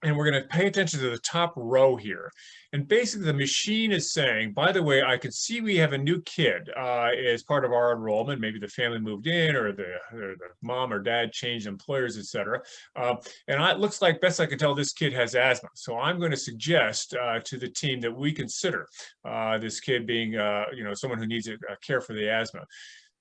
and we're going to pay attention to the top row here. And basically the machine is saying, by the way, I can see we have a new kid as part of our enrollment. Maybe the family moved in, or the mom or dad changed employers, et cetera. And it looks like, best I can tell, this kid has asthma. So I'm going to suggest to the team that we consider this kid being someone who needs care for the asthma.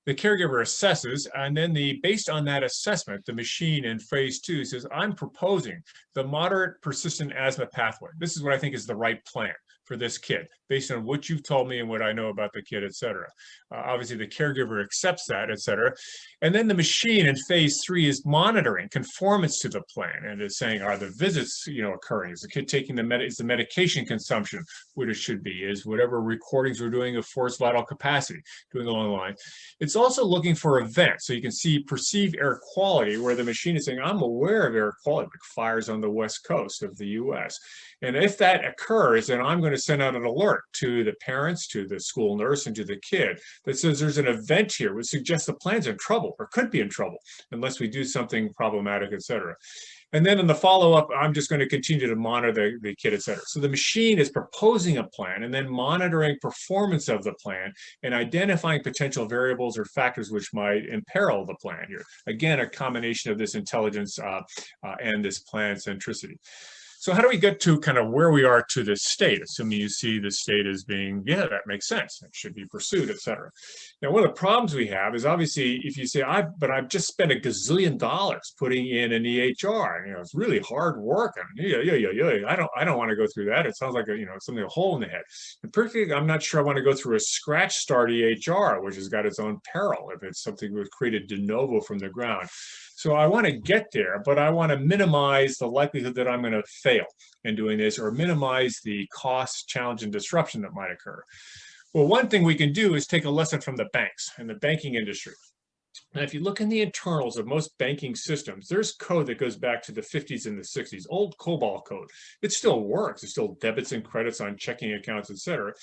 The caregiver assesses, and then based on that assessment, the machine in phase 2 says, I'm proposing the moderate persistent asthma pathway. This is what I think is the right plan for this kid, based on what you've told me and what I know about the kid, et cetera. Obviously, the caregiver accepts that, et cetera. And then the machine in phase 3 is monitoring conformance to the plan, and is saying, are the visits occurring? Is the kid taking is the medication consumption what it should be? Is whatever recordings we're doing of forced vital capacity doing along the line? It's also looking for events. So you can see perceived air quality, where the machine is saying, I'm aware of air quality, like fires on the West Coast of the US. And if that occurs, then I'm going to send out an alert to the parents, to the school nurse, and to the kid that says there's an event here which suggests the plan's in trouble, or could be in trouble, unless we do something problematic, et cetera. And then in the follow-up, I'm just going to continue to monitor the kid, et cetera. So the machine is proposing a plan and then monitoring performance of the plan and identifying potential variables or factors which might imperil the plan here. Again, a combination of this intelligence and this plan centricity. So how do we get to kind of where we are to this state, assuming you see the state as being, yeah, that makes sense, it should be pursued, et cetera. Now, one of the problems we have is obviously if you say, but I've just spent $1 gazillion putting in an EHR, and, it's really hard work. I don't want to go through that. It sounds like something, a hole in the head. And particularly, I'm not sure I want to go through a scratch start EHR, which has got its own peril if it's something that was created de novo from the ground. So I want to get there, but I want to minimize the likelihood that I'm going to fail in doing this, or minimize the cost, challenge, and disruption that might occur. Well, one thing we can do is take a lesson from the banks and the banking industry. Now, if you look in the internals of most banking systems, there's code that goes back to the 50s and the 60s, old COBOL code. It still works. It still debits and credits on checking accounts, et cetera.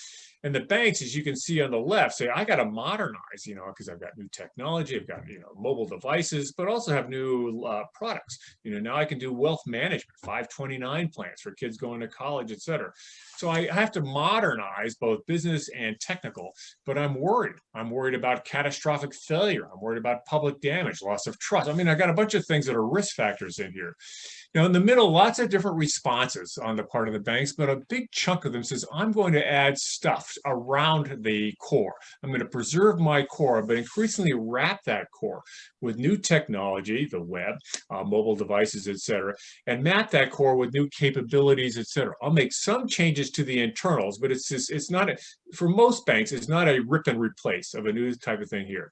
And the banks, as you can see on the left, say, I got to modernize, because I've got new technology, I've got, mobile devices, but also have new products. Now I can do wealth management, 529 plans for kids going to college, et cetera. So I have to modernize both business and technical, but I'm worried. I'm worried about catastrophic failure. I'm worried about public damage, loss of trust. I got a bunch of things that are risk factors in here. Now, in the middle, lots of different responses on the part of the banks, but a big chunk of them says, I'm going to add stuff around the core. I'm going to preserve my core, but increasingly wrap that core with new technology, the web, mobile devices, et cetera, and map that core with new capabilities, et cetera. I'll make some changes to the internals, but it's not, for most banks, it's not a rip and replace of a new type of thing here.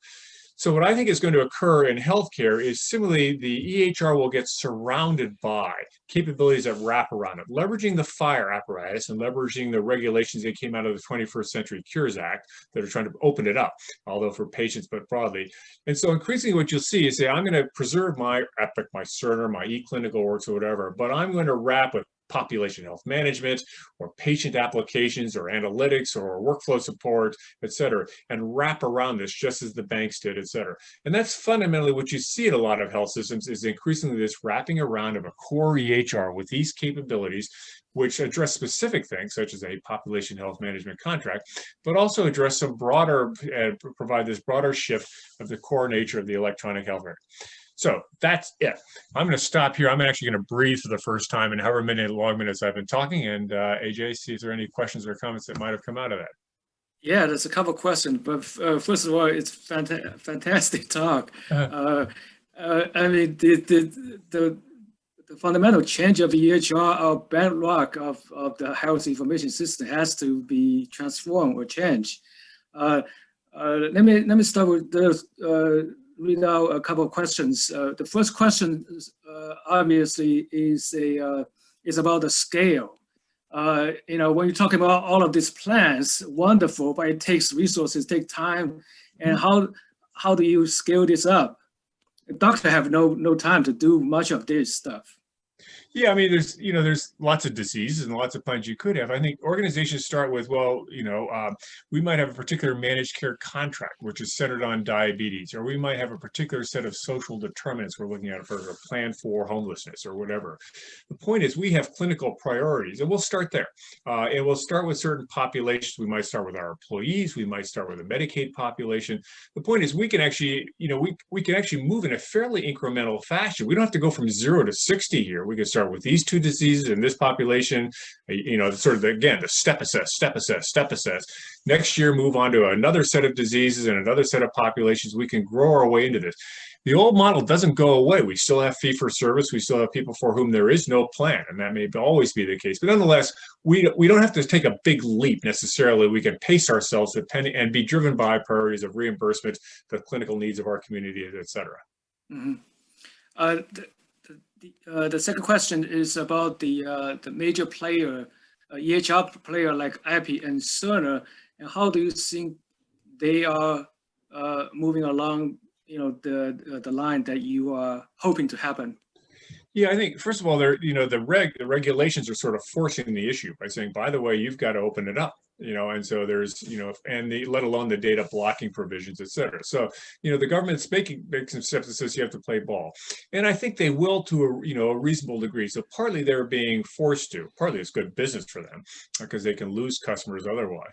So what I think is going to occur in healthcare is similarly, the EHR will get surrounded by capabilities that wrap around it, leveraging the FHIR apparatus and leveraging the regulations that came out of the 21st Century Cures Act that are trying to open it up, although for patients, but broadly. And so increasingly what you'll see is say, I'm going to preserve my Epic, my Cerner, my eClinicalWorks or whatever, but I'm going to wrap with population health management or patient applications or analytics or workflow support, et cetera, and wrap around this just as the banks did, et cetera. And that's fundamentally what you see in a lot of health systems is increasingly this wrapping around of a core EHR with these capabilities, which address specific things such as a population health management contract, but also address some broader, provide this broader shift of the core nature of the electronic health record. So that's it. I'm going to stop here. I'm actually going to breathe for the first time in however many long minutes I've been talking. And AJ, see if there are any questions or comments that might have come out of that. Yeah, there's a couple of questions, but first of all, it's fantastic talk. The fundamental change of the EHR, or bedrock of the health information system, has to be transformed or changed. Let me start with this. Read out a couple of questions. The first question, obviously, is about the scale. When you're talking about all of these plans, wonderful, but it takes resources, takes time, and how do you scale this up? Doctors have no time to do much of this stuff. Yeah, there's lots of diseases and lots of plans you could have. I think organizations start with, we might have a particular managed care contract, which is centered on diabetes, or we might have a particular set of social determinants we're looking at for a plan for homelessness or whatever. The point is we have clinical priorities, and we'll start there. And we'll start with certain populations. We might start with our employees. We might start with a Medicaid population. The point is we can actually, we can actually move in a fairly incremental fashion. We don't have to go from 0 to 60 here. We can start with these 2 diseases in this population, sort of, again, the step assess. Next year, move on to another set of diseases and another set of populations. We can grow our way into this. The old model doesn't go away. We still have fee for service. We still have people for whom there is no plan, and that may always be the case. But nonetheless, we don't have to take a big leap necessarily. We can pace ourselves depending and be driven by priorities of reimbursement, the clinical needs of our community, et cetera. Mm-hmm. The second question is about the major player, EHR player like Epic and Cerner, and how do you think they are moving along, the line that you are hoping to happen? Yeah, I think first of all, the regulations are sort of forcing the issue by saying, by the way, you've got to open it up. And so there's, let alone the data blocking provisions, et cetera. So, the government's making some steps that says you have to play ball. And I think they will to a reasonable degree. So partly they're being forced to, partly it's good business for them because they can lose customers otherwise.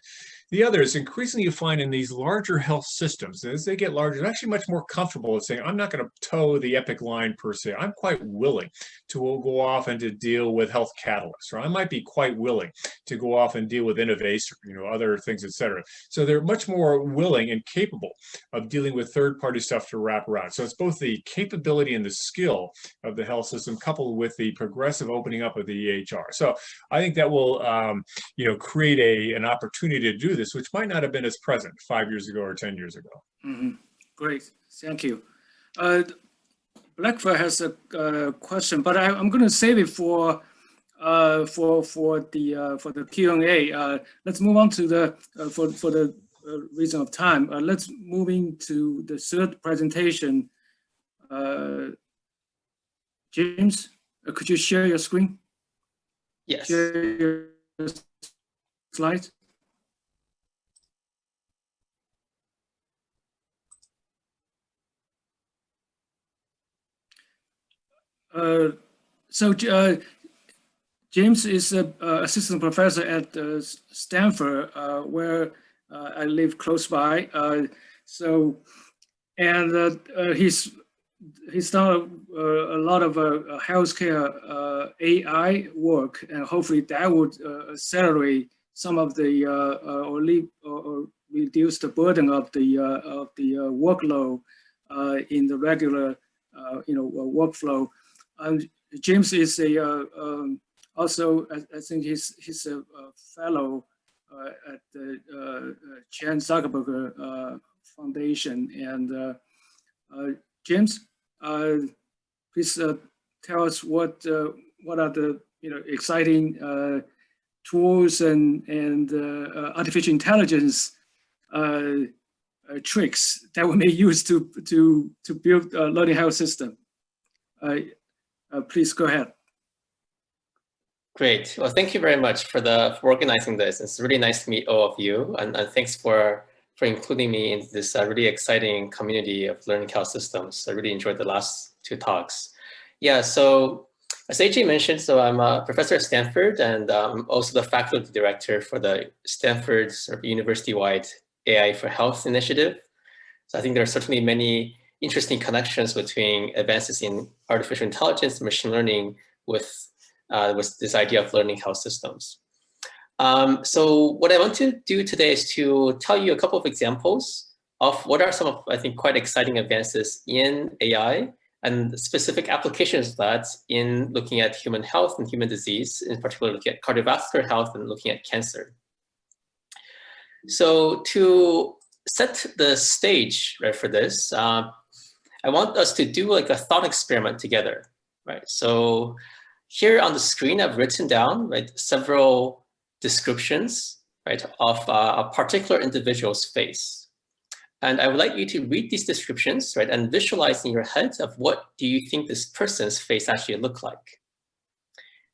The other is increasingly you find in these larger health systems, as they get larger, they're actually much more comfortable with saying, I'm not going to toe the Epic line per se. I'm quite willing to go off and to deal with health catalysts, or I might be quite willing to go off and deal with innovation, other things, et cetera. So they're much more willing and capable of dealing with third-party stuff to wrap around. So it's both the capability and the skill of the health system coupled with the progressive opening up of the EHR. So I think that will, create an opportunity to do this, which might not have been as present 5 years ago or 10 years ago. Mm-hmm. Great, thank you. Blackford has a question, but I'm going to save it for the Q&A. Let's move on to the reason of time, let's move into the third presentation. James, could you share your screen? Yes. Share your slides. So James is an assistant professor at Stanford, where I live close by. He's done a lot of healthcare AI work, and hopefully that would accelerate some of the or reduce the burden of the workload in the regular workflow. James is also, I think he's a fellow at the Chan Zuckerberg Foundation. And James, please tell us what are the exciting tools and artificial intelligence tricks that we may use to build a learning health system. Please go ahead. Great. Well, thank you very much for organizing this. It's really nice to meet all of you, and thanks for including me in this really exciting community of learning health systems. I really enjoyed the last two talks. Yeah, so as AJ mentioned, so I'm a professor at Stanford, and I'm also the faculty director for the Stanford sort of university-wide AI for Health initiative. So I think there are certainly many interesting connections between advances in artificial intelligence and machine learning with this idea of learning health systems. So what I want to do today is to tell you a couple of examples of what are some of, I think, quite exciting advances in AI and specific applications of that in looking at human health and human disease, in particular looking at cardiovascular health and looking at cancer. So to set the stage, right, for this, I want us to do like a thought experiment together, right? So here on the screen, I've written down, right, several descriptions, right, of a particular individual's face. And I would like you to read these descriptions, right, and visualize in your head of what do you think this person's face actually look like.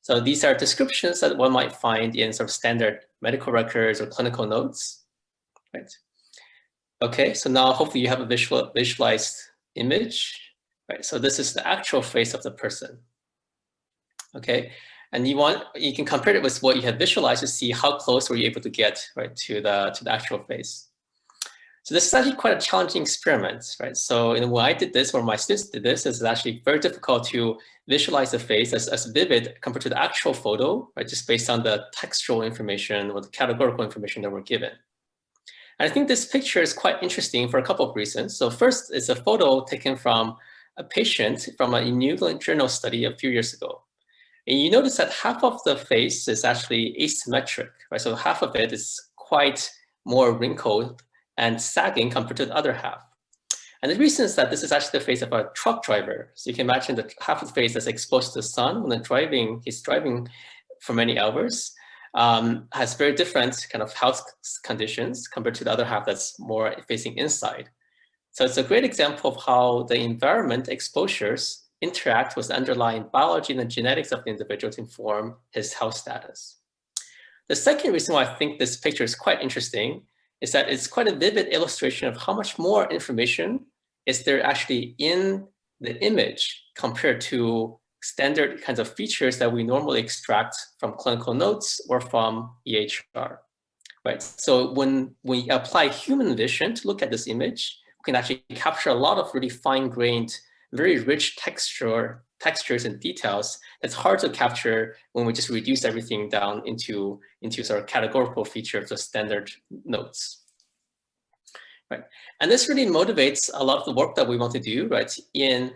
So these are descriptions that one might find in sort of standard medical records or clinical notes, right? Okay, so now hopefully you have a visualized image, right? So this is the actual face of the person. Okay, and you can compare it with what you have visualized to see how close were you able to get, right, to the actual face. So this is actually quite a challenging experiment, right? So when I did this, or my students did this, it's actually very difficult to visualize the face as vivid compared to the actual photo, right? Just based on the textual information or the categorical information that we're given. And I think this picture is quite interesting for a couple of reasons. So first, it's a photo taken from a patient from a New England Journal study a few years ago. And you notice that half of the face is actually asymmetric, right? So half of it is quite more wrinkled and sagging compared to the other half. And the reason is that this is actually the face of a truck driver. So you can imagine that half of the face that's exposed to the sun when he's driving for many hours, has very different kind of health conditions compared to the other half that's more facing inside. So it's a great example of how the environment exposures interact with the underlying biology and the genetics of the individual to inform his health status. The second reason why I think this picture is quite interesting is that it's quite a vivid illustration of how much more information is there actually in the image compared to standard kinds of features that we normally extract from clinical notes or from EHR, right? So when we apply human vision to look at this image, we can actually capture a lot of really fine-grained, very rich textures and details that's hard to capture when we just reduce everything down into sort of categorical features of standard notes, right? And this really motivates a lot of the work that we want to do, right? In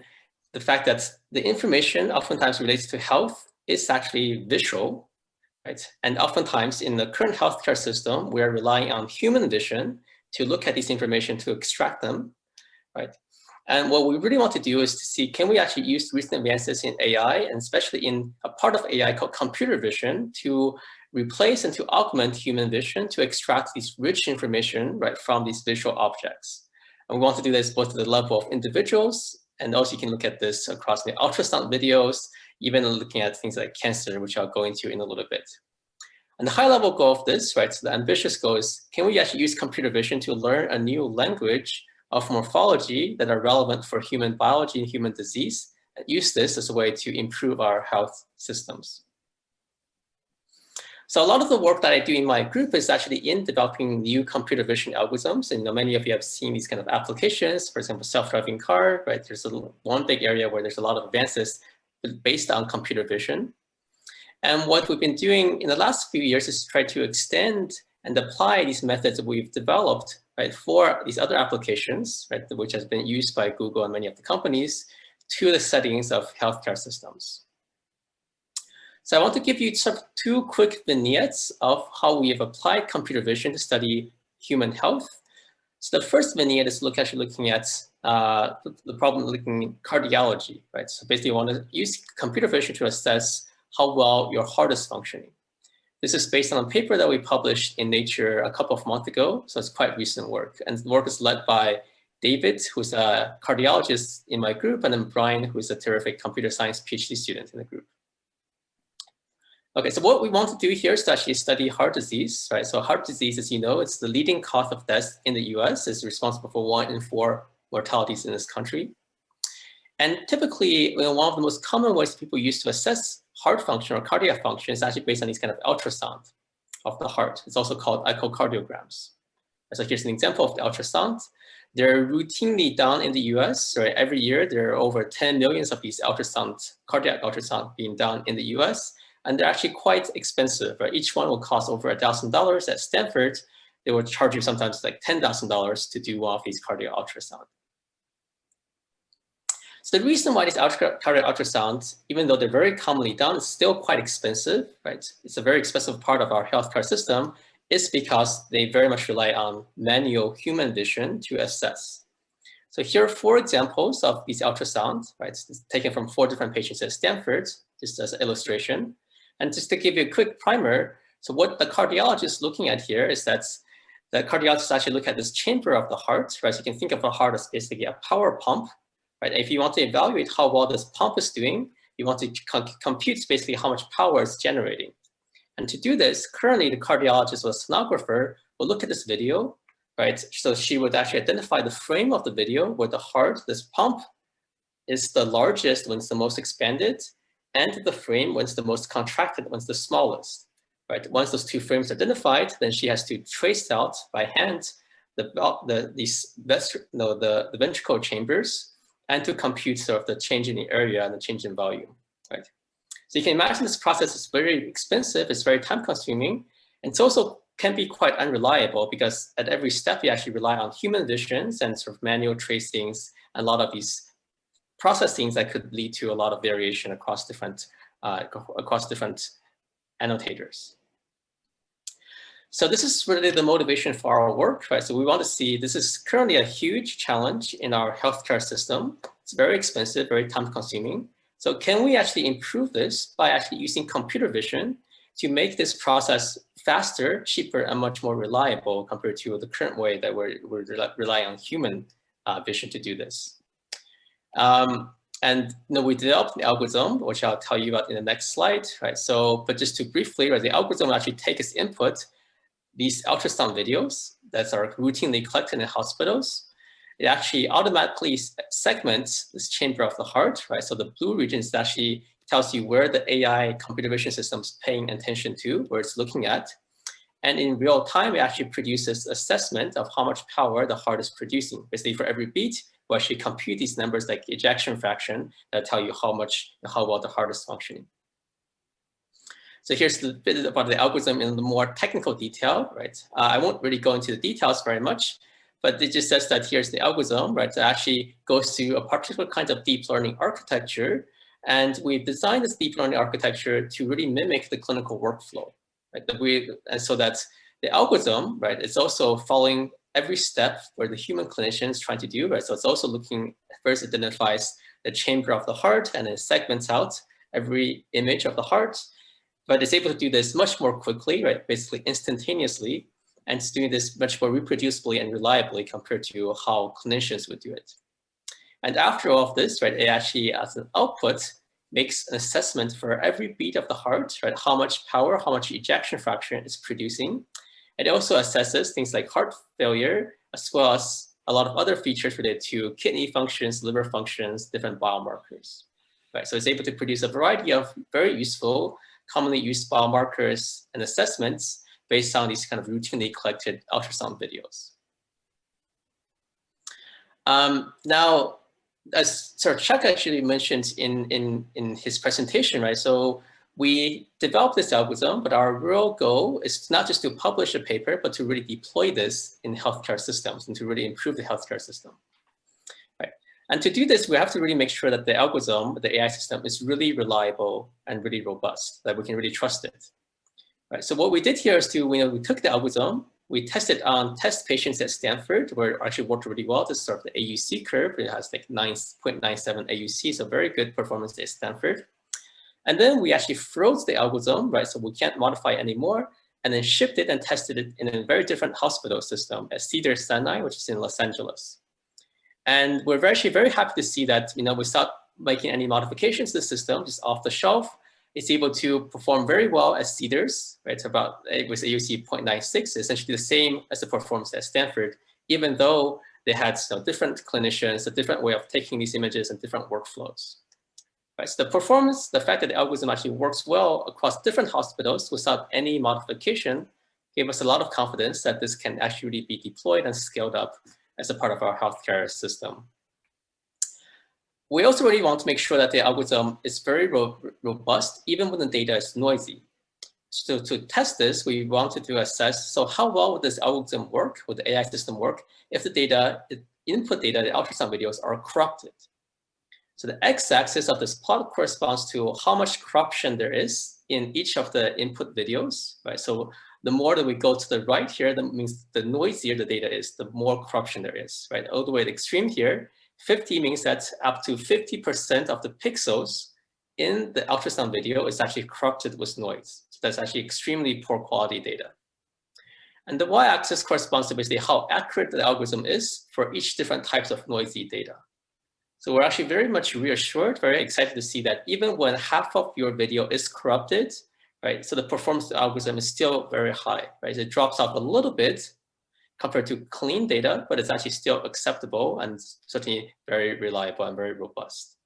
the fact that the information oftentimes relates to health is actually visual, right? And oftentimes in the current healthcare system, we are relying on human vision to look at this information to extract them, right? And what we really want to do is to see, can we actually use recent advances in AI, and especially in a part of AI called computer vision, to replace and to augment human vision to extract these rich information, right, from these visual objects. And we want to do this both at the level of individuals, and also you can look at this across the ultrasound videos, even looking at things like cancer, which I'll go into in a little bit. And the high level goal of this, right, so the ambitious goal is, can we actually use computer vision to learn a new language of morphology that are relevant for human biology and human disease, and use this as a way to improve our health systems. So a lot of the work that I do in my group is actually in developing new computer vision algorithms. And many of you have seen these kind of applications, for example, self-driving car, right? There's one big area where there's a lot of advances based on computer vision. And what we've been doing in the last few years is try to extend and apply these methods that we've developed, right, for these other applications, right, which has been used by Google and many of the companies, to the settings of healthcare systems. So I want to give you sort of two quick vignettes of how we have applied computer vision to study human health. So the first vignette is actually looking at the problem looking at cardiology, right? So basically, you want to use computer vision to assess how well your heart is functioning. This is based on a paper that we published in Nature a couple of months ago, so it's quite recent work. And the work is led by David, who's a cardiologist in my group, and then Brian, who's a terrific computer science PhD student in the group. Okay, so what we want to do here is to actually study heart disease, right? So heart disease, as you know, it's the leading cause of death in the US. It's responsible for 1 in 4 mortalities in this country. And typically, one of the most common ways people use to assess heart function or cardiac function is actually based on these kind of ultrasound of the heart. It's also called echocardiograms. So here's an example of the ultrasound. They're routinely done in the US, right? Every year, there are over 10 million of these cardiac ultrasound being done in the US. And they're actually quite expensive, right? Each one will cost over $1,000. At Stanford, they will charge you sometimes like $10,000 to do one of these cardiac ultrasound. So the reason why these cardiac ultrasounds, even though they're very commonly done, is still quite expensive, right? It's a very expensive part of our healthcare system, is because they very much rely on manual human vision to assess. So here are 4 examples of these ultrasounds, right? It's taken from 4 different patients at Stanford, just as an illustration. And just to give you a quick primer, so what the cardiologist is looking at here is that the cardiologist actually look at this chamber of the heart, right? So you can think of the heart as basically a power pump, right? If you want to evaluate how well this pump is doing, you want to compute basically how much power it's generating. And to do this, currently the cardiologist or sonographer will look at this video, right? So she would actually identify the frame of the video where the heart, this pump, is the largest when it's the most expanded, and the frame when it's the most contracted, when it's the smallest, right? Once those 2 frames are identified, then she has to trace out by hand the ventricle chambers and to compute sort of the change in the area and the change in volume, right? So you can imagine this process is very expensive, it's very time consuming, and it's also can be quite unreliable because at every step you actually rely on human visions and sort of manual tracings and a lot of these processings that could lead to a lot of variation across different annotators. So this is really the motivation for our work, right? So we want to see, this is currently a huge challenge in our healthcare system. It's very expensive, very time consuming. So can we actually improve this by actually using computer vision to make this process faster, cheaper, and much more reliable compared to the current way that we're relying on human vision to do this. And we developed the algorithm, which I'll tell you about in the next slide, right? So, but just to briefly, right, the algorithm will actually take as input these ultrasound videos that are routinely collected in hospitals. It actually automatically segments this chamber of the heart, right? So the blue regions actually tells you where the AI computer vision system is paying attention to, where it's looking at. And in real time, it actually produces assessment of how much power the heart is producing. Basically, for every beat, we'll actually compute these numbers like ejection fraction that tell you how well the heart is functioning. So here's a bit about the algorithm in the more technical detail, right? I won't really go into the details very much, but it just says that here's the algorithm, right? That actually goes to a particular kind of deep learning architecture. And we've designed this deep learning architecture to really mimic the clinical workflow, right? And so that the algorithm, right, it's also following every step where the human clinician is trying to do, right? So it's also looking, first identifies the chamber of the heart and then segments out every image of the heart. but it's able to do this much more quickly, right? Basically instantaneously, and it's doing this much more reproducibly and reliably compared to how clinicians would do it. And after all of this, right, it actually, as an output, makes an assessment for every beat of the heart, right? How much power, how much ejection fraction it's producing. It also assesses things like heart failure, as well as a lot of other features related to kidney functions, liver functions, different biomarkers. Right, so it's able to produce a variety of very useful, commonly used biomarkers and assessments based on these kind of routinely collected ultrasound videos. Now, as Sir Chuck actually mentioned in his presentation, right? So we developed this algorithm, but our real goal is not just to publish a paper, but to really deploy this in healthcare systems and to really improve the healthcare system. Right. And to do this, we have to really make sure that the algorithm, the AI system, is really reliable and really robust, that we can really trust it. Right. So what we did here is we took the algorithm, we tested on test patients at Stanford, where it actually worked really well. This is sort of the AUC curve. It has like 9.97 AUC, so very good performance at Stanford. And then we actually froze the algorithm, right? So we can't modify it anymore, and then shipped it and tested it in a very different hospital system at Cedars-Sinai, which is in Los Angeles. And we're actually very happy to see that, without making any modifications to the system, just off the shelf, it's able to perform very well at Cedars, right? It was AUC 0.96, essentially the same as the performance at Stanford, even though they had different clinicians, a different way of taking these images and different workflows. Right, so the performance, the fact that the algorithm actually works well across different hospitals without any modification, gave us a lot of confidence that this can actually be deployed and scaled up as a part of our healthcare system. We also really want to make sure that the algorithm is very robust, even when the data is noisy. So to test this, we wanted to assess, so how well would this algorithm work, would the AI system work, if the data, the input data, the ultrasound videos are corrupted. So the x-axis of this plot corresponds to how much corruption there is in each of the input videos, right? So the more that we go to the right here, that means the noisier the data is, the more corruption there is, right? All the way to the extreme here, 50 means that up to 50% of the pixels in the ultrasound video is actually corrupted with noise. So that's actually extremely poor quality data. And the y-axis corresponds to basically how accurate the algorithm is for each different types of noisy data. So we're actually very much reassured, very excited to see that even when half of your video is corrupted, right? So the performance of the algorithm is still very high, right? So it drops off a little bit compared to clean data, but it's actually still acceptable and certainly very reliable and very robust.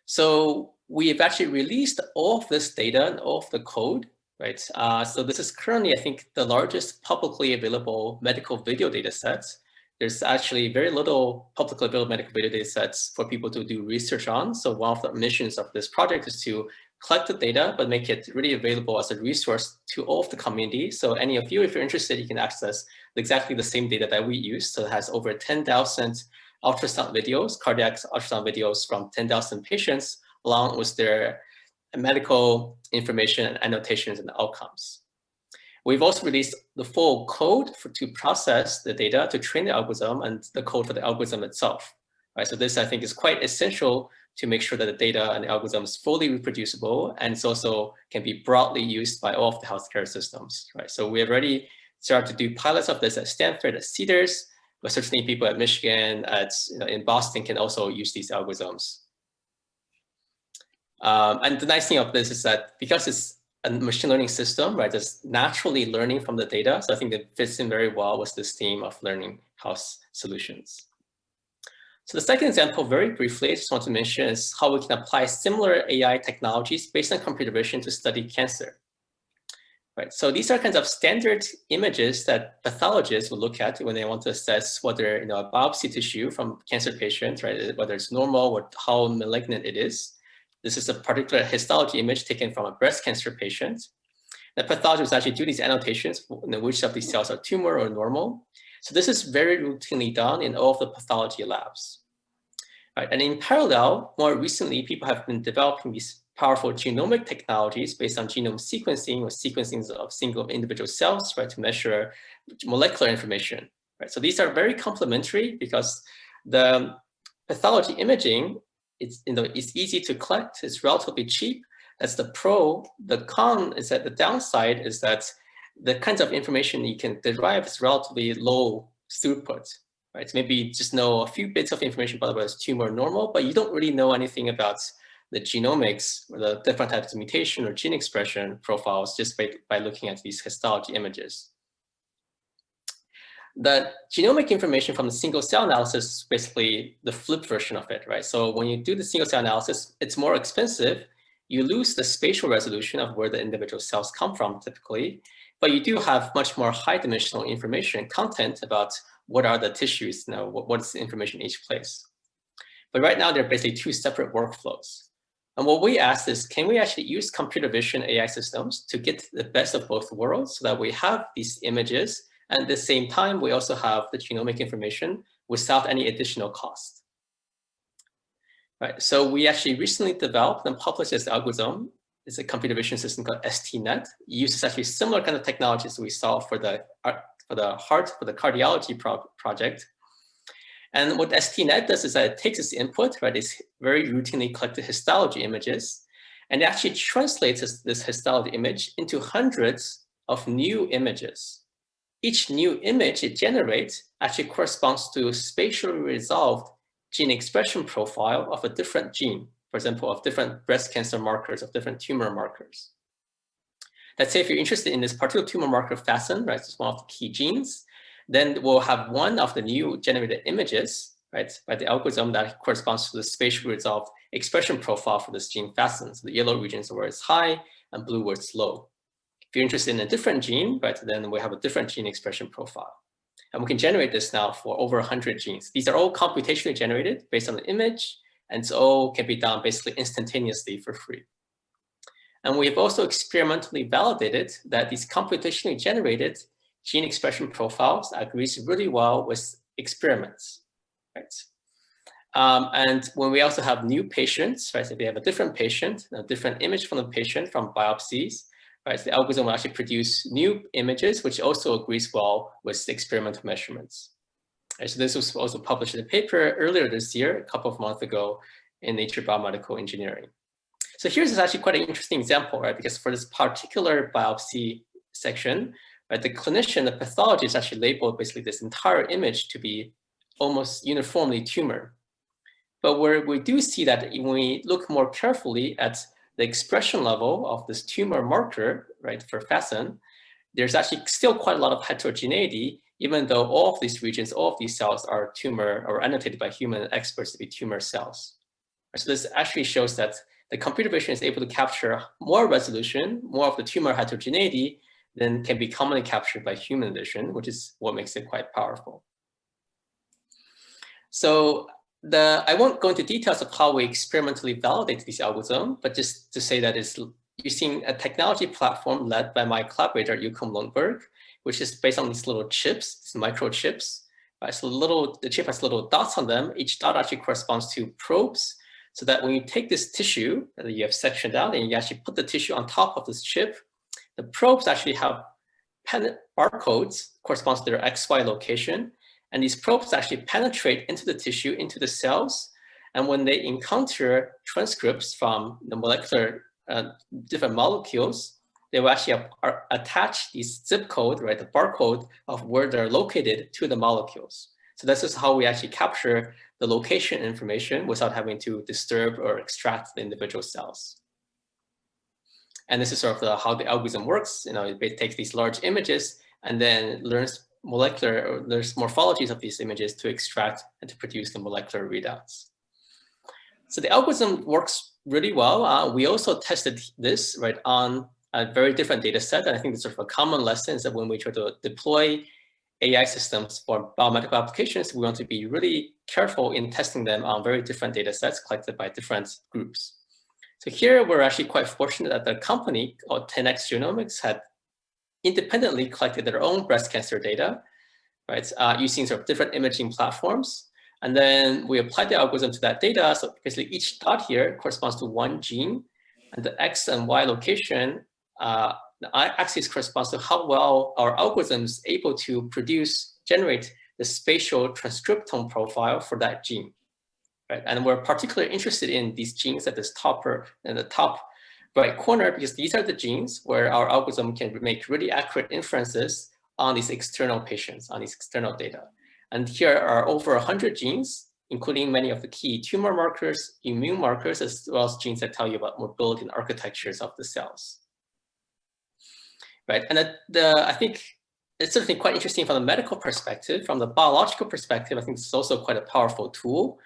So we've actually released all of this data and all of the code, right? So this is currently, I think, the largest publicly available medical video data sets. There's actually very little publicly available medical video data sets for people to do research on. So one of the missions of this project is to collect the data, but make it really available as a resource to all of the community. So any of you, if you're interested, you can access exactly the same data that we use. So it has over 10,000 ultrasound videos, cardiac ultrasound videos from 10,000 patients, along with their medical information and annotations and outcomes. We've also released the full code to process the data, to train the algorithm, and the code for the algorithm itself. Right? So this, I think, is quite essential to make sure that the data and the algorithm is fully reproducible, and it's also can be broadly used by all of the healthcare systems. Right? So we have already started to do pilots of this at Stanford, at Cedars, but certainly people at Michigan, in Boston can also use these algorithms. And the nice thing of this is that because it's a machine learning system, right, just naturally learning from the data. So I think it fits in very well with this theme of learning house solutions. So the second example, very briefly, I just want to mention is how we can apply similar AI technologies based on computer vision to study cancer. Right, so these are kinds of standard images that pathologists will look at when they want to assess whether a biopsy tissue from cancer patients, right, whether it's normal or how malignant it is. This is a particular histology image taken from a breast cancer patient. The pathologists actually do these annotations, which of these cells are tumor or normal. So this is very routinely done in all of the pathology labs. Right, and in parallel, more recently, people have been developing these powerful genomic technologies based on genome sequencing or sequencing of single individual cells, right, to measure molecular information. Right, so these are very complementary because the pathology imaging, it's easy to collect, it's relatively cheap, That's the pro. The con is that the downside is that the kinds of information you can derive is relatively low throughput, right? So maybe just know a few bits of information about whether it's tumor or normal, but you don't really know anything about the genomics or the different types of mutation or gene expression profiles just by looking at these histology images. The genomic information from the single cell analysis is basically the flip version of it, right? So when you do the single cell analysis, it's more expensive. You lose the spatial resolution of where the individual cells come from typically, but you do have much more high dimensional information content about what are the tissues, you know, what's the information in each place. But right now, they're basically two separate workflows. And what we asked is, can we actually use computer vision AI systems to get the best of both worlds so that we have these images, and at the same time, we also have the genomic information without any additional cost. Right, so we actually recently developed and published this algorithm. It's a computer vision system called STNet. It uses actually similar kind of technologies we saw for the cardiology project. And what STNet does is that it takes its input, right? It's very routinely collected histology images, and it actually translates this histology image into hundreds of new images. Each new image it generates actually corresponds to a spatially resolved gene expression profile of a different gene, for example, of different breast cancer markers, of different tumor markers. Let's say if you're interested in this particular tumor marker FASN, right, it's one of the key genes, then we'll have one of the new generated images, right, by the algorithm that corresponds to the spatially resolved expression profile for this gene FASN. So the yellow regions are where it's high and blue where it's low. If you're interested in a different gene, right, then we have a different gene expression profile. And we can generate this now for over 100 genes. These are all computationally generated based on the image, and it all can be done basically instantaneously for free. And we've also experimentally validated that these computationally generated gene expression profiles agrees really well with experiments, right? And when we also have new patients, right, if we have a different patient, a different image from the patient from biopsies, right, the algorithm will actually produce new images, which also agrees well with experimental measurements. Right, so this was also published in a paper earlier this year, a couple of months ago, in Nature Biomedical Engineering. So here's actually quite an interesting example, right? Because for this particular biopsy section, right, the clinician, the pathologist actually labeled basically this entire image to be almost uniformly tumor. But where we do see that when we look more carefully at the expression level of this tumor marker, right, for FASN, there's actually still quite a lot of heterogeneity, even though all of these regions, all of these cells are tumor or annotated by human experts to be tumor cells. So this actually shows that the computer vision is able to capture more resolution, more of the tumor heterogeneity than can be commonly captured by human vision, which is what makes it quite powerful. So I won't go into details of how we experimentally validate this algorithm, but just to say that it's using a technology platform led by my collaborator, Yukum Lundberg, which is based on these little chips, these microchips. So the chip has little dots on them. Each dot actually corresponds to probes, so that when you take this tissue that you have sectioned out and you actually put the tissue on top of this chip, the probes actually have barcodes corresponds to their XY location. And these probes actually penetrate into the tissue, into the cells. And when they encounter transcripts from the molecular different molecules, they will actually attach these zip code, right, the barcode of where they're located to the molecules. So this is how we actually capture the location information without having to disturb or extract the individual cells. And this is sort of how the algorithm works. You know, it takes these large images and then learns there's morphologies of these images to extract and to produce the molecular readouts. So the algorithm works really well. We also tested this, right, on a very different data set. And I think it's sort of a common lesson is that when we try to deploy AI systems for biomedical applications, we want to be really careful in testing them on very different data sets collected by different groups. So here we're actually quite fortunate that the company called 10x Genomics had independently collected their own breast cancer data, right, using sort of different imaging platforms. And then we applied the algorithm to that data. So basically each dot here corresponds to one gene, and the X and Y location, the axis corresponds to how well our algorithm is able to generate the spatial transcriptome profile for that gene, right? And we're particularly interested in these genes at this in the top right corner, because these are the genes where our algorithm can make really accurate inferences on these external patients, on these external data. And here are over 100 genes, including many of the key tumor markers, immune markers, as well as genes that tell you about mobility and architectures of the cells. Right, and I think it's certainly quite interesting from the medical perspective. From the biological perspective, I think this is also quite a powerful tool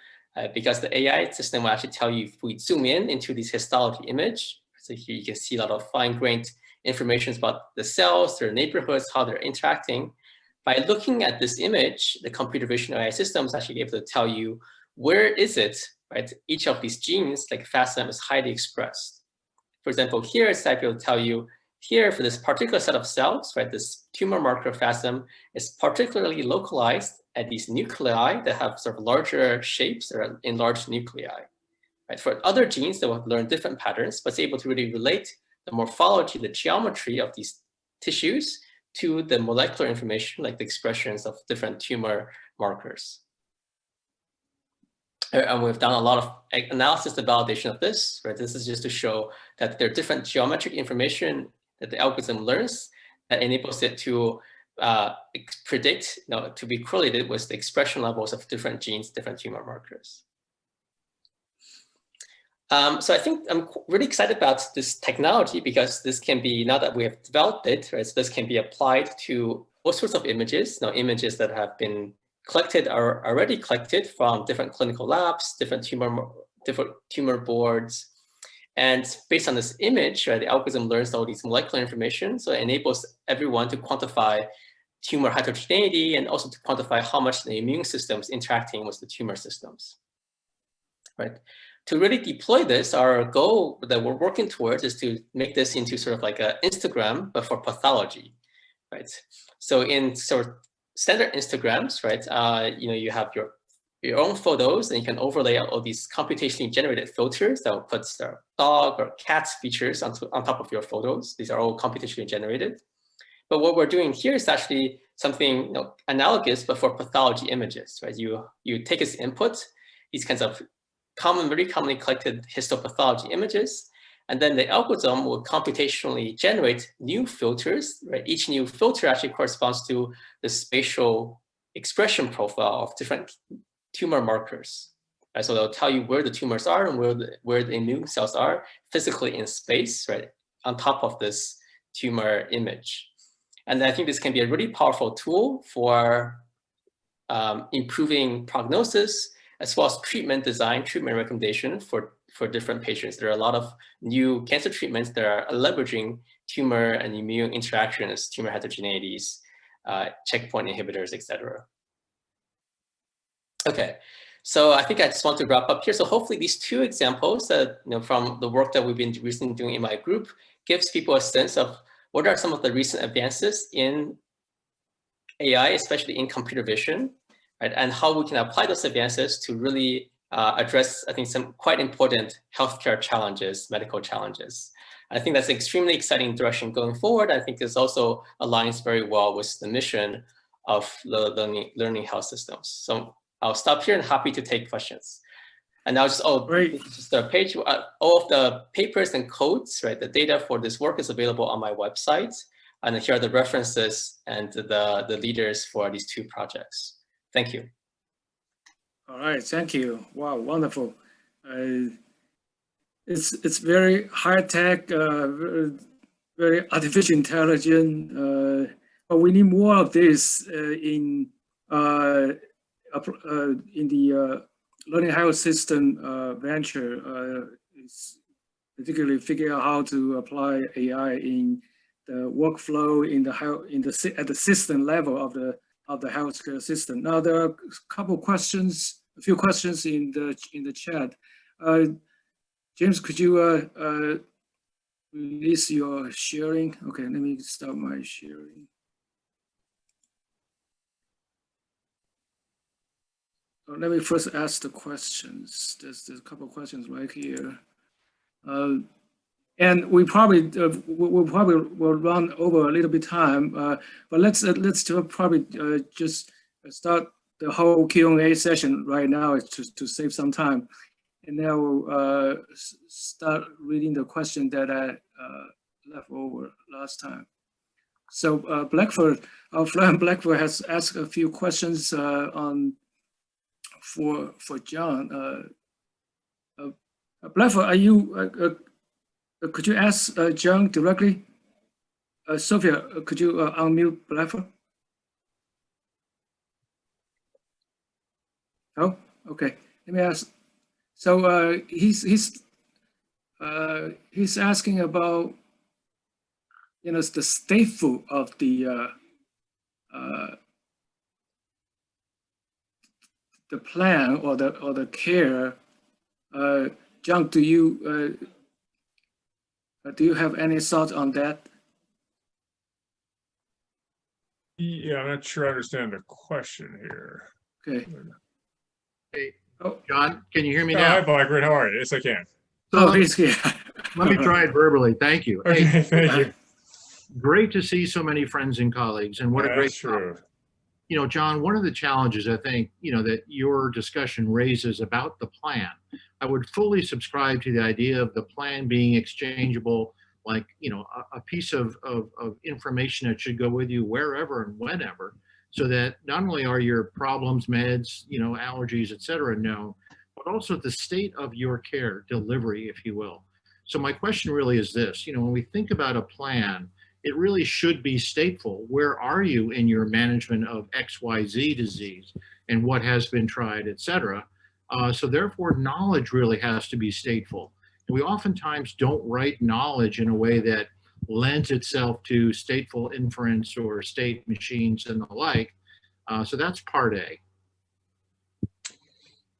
because the AI system will actually tell you, if we zoom in into this histology image, so here you can see a lot of fine-grained information about the cells, their neighborhoods, how they're interacting. By looking at this image, the computer vision AI system is actually able to tell you where is it, right? Each of these genes, like FASM, is highly expressed. For example, here it's able to tell you here for this particular set of cells, right? This tumor marker FASM is particularly localized at these nuclei that have sort of larger shapes or enlarged nuclei. Right? For other genes, they will learn different patterns, but it's able to really relate the morphology, the geometry of these tissues to the molecular information, like the expressions of different tumor markers. And we've done a lot of analysis and validation of this, right? This is just to show that there are different geometric information that the algorithm learns that enables it to predict, to be correlated with the expression levels of different genes, different tumor markers. So I think I'm really excited about this technology because this can be, now that we have developed it, right, so this can be applied to all sorts of images, images that have been collected are already collected from different clinical labs, different tumor boards. And based on this image, right, the algorithm learns all these molecular information. So it enables everyone to quantify tumor heterogeneity and also to quantify how much the immune system is interacting with the tumor systems, right? To really deploy this, our goal that we're working towards is to make this into sort of like an Instagram, but for pathology, right? So in sort of standard Instagrams, right, you have your own photos, and you can overlay all these computationally generated filters that will put dog or cat features on top of your photos. These are all computationally generated. But what we're doing here is actually something analogous, but for pathology images, right? You take as input these kinds of very commonly collected histopathology images, and then the algorithm will computationally generate new filters, right? Each new filter actually corresponds to the spatial expression profile of different tumor markers. Right? So they'll tell you where the tumors are and where the immune cells are physically in space, right, on top of this tumor image. And I think this can be a really powerful tool for improving prognosis, as well as treatment design, treatment recommendation for different patients. There are a lot of new cancer treatments that are leveraging tumor and immune interactions, tumor heterogeneities, checkpoint inhibitors, etc. Okay, so I think I just want to wrap up here. So hopefully these two examples that, from the work that we've been recently doing in my group gives people a sense of what are some of the recent advances in AI, especially in computer vision, right? And how we can apply those advances to really address, I think, some quite important healthcare challenges, medical challenges. I think that's an extremely exciting direction going forward. I think this also aligns very well with the mission of the learning health systems. So I'll stop here and happy to take questions. And now just, just the page, all of the papers and codes, right? The data for this work is available on my website. And here are the references and the leaders for these two projects. Thank you. All right, thank you. Wow, wonderful. It's very high tech, very artificial intelligence, but we need more of this in the learning health system venture. It's particularly figure out how to apply AI in the workflow at the system level of the healthcare system. Now there are a few questions in the chat. James, could you release your sharing? Okay, let me start my sharing. Let me first ask the questions. There's a couple of questions right here. And we probably will run over a little bit time, but let's probably just start the whole Q&A session right now to save some time. and I will start reading the question that I left over last time. So Blackford, our friend Blackford has asked a few questions for John. Blackford, are you? Could you ask John directly? Sophia, could you unmute Blackford? Oh, okay. Let me ask. So he's asking about, you know, the stateful of the plan or the care. John, do you have any thoughts on that? Yeah, I'm not sure I understand the question here. Okay. Hey, Oh, John, can you hear me Hi, now? Blackford. How are you? Yes, I can. oh, he's here. Let me try it verbally. Thank you. Okay, Hey, thank you. great to see so many friends and colleagues, and what a Yeah, great that's true. You know, John, one of the challenges I think, you know, that your discussion raises about the plan, I would fully subscribe to the idea of the plan being exchangeable, like, you know, a piece of information that should go with you wherever and whenever, so that not only are your problems, meds, you know, allergies, et cetera, known, but also the state of your care delivery, if you will. So my question really is this, you know, when we think about a plan, it really should be stateful. Where are you in your management of XYZ disease and what has been tried, et cetera? So therefore, knowledge really has to be stateful. And we oftentimes don't write knowledge in a way that lends itself to stateful inference or state machines and the like. So that's part A.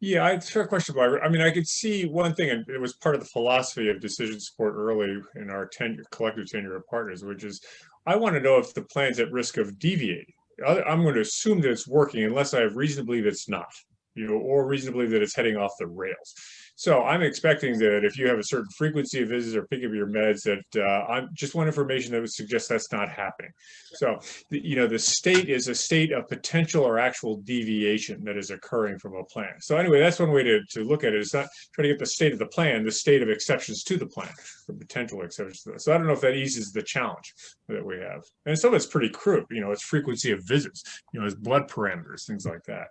Yeah, it's a fair question, Barbara. I mean, I could see one thing, and it was part of the philosophy of decision support early in our collective tenure of partners, which is I want to know if the plan's at risk of deviating. I'm going to assume that it's working unless I have reason to believe it's not, you know, or reason to believe that it's heading off the rails. So I'm expecting that if you have a certain frequency of visits or pick up your meds, that I just want information that would suggest that's not happening. So, you know, the state is a state of potential or actual deviation that is occurring from a plan. So anyway, that's one way to look at it. It's not trying to get the state of the plan, the state of exceptions to the plan, or potential exceptions to that. So I don't know if that eases the challenge that we have. And some of it's pretty crude, you know, it's frequency of visits, you know, it's blood parameters, things like that.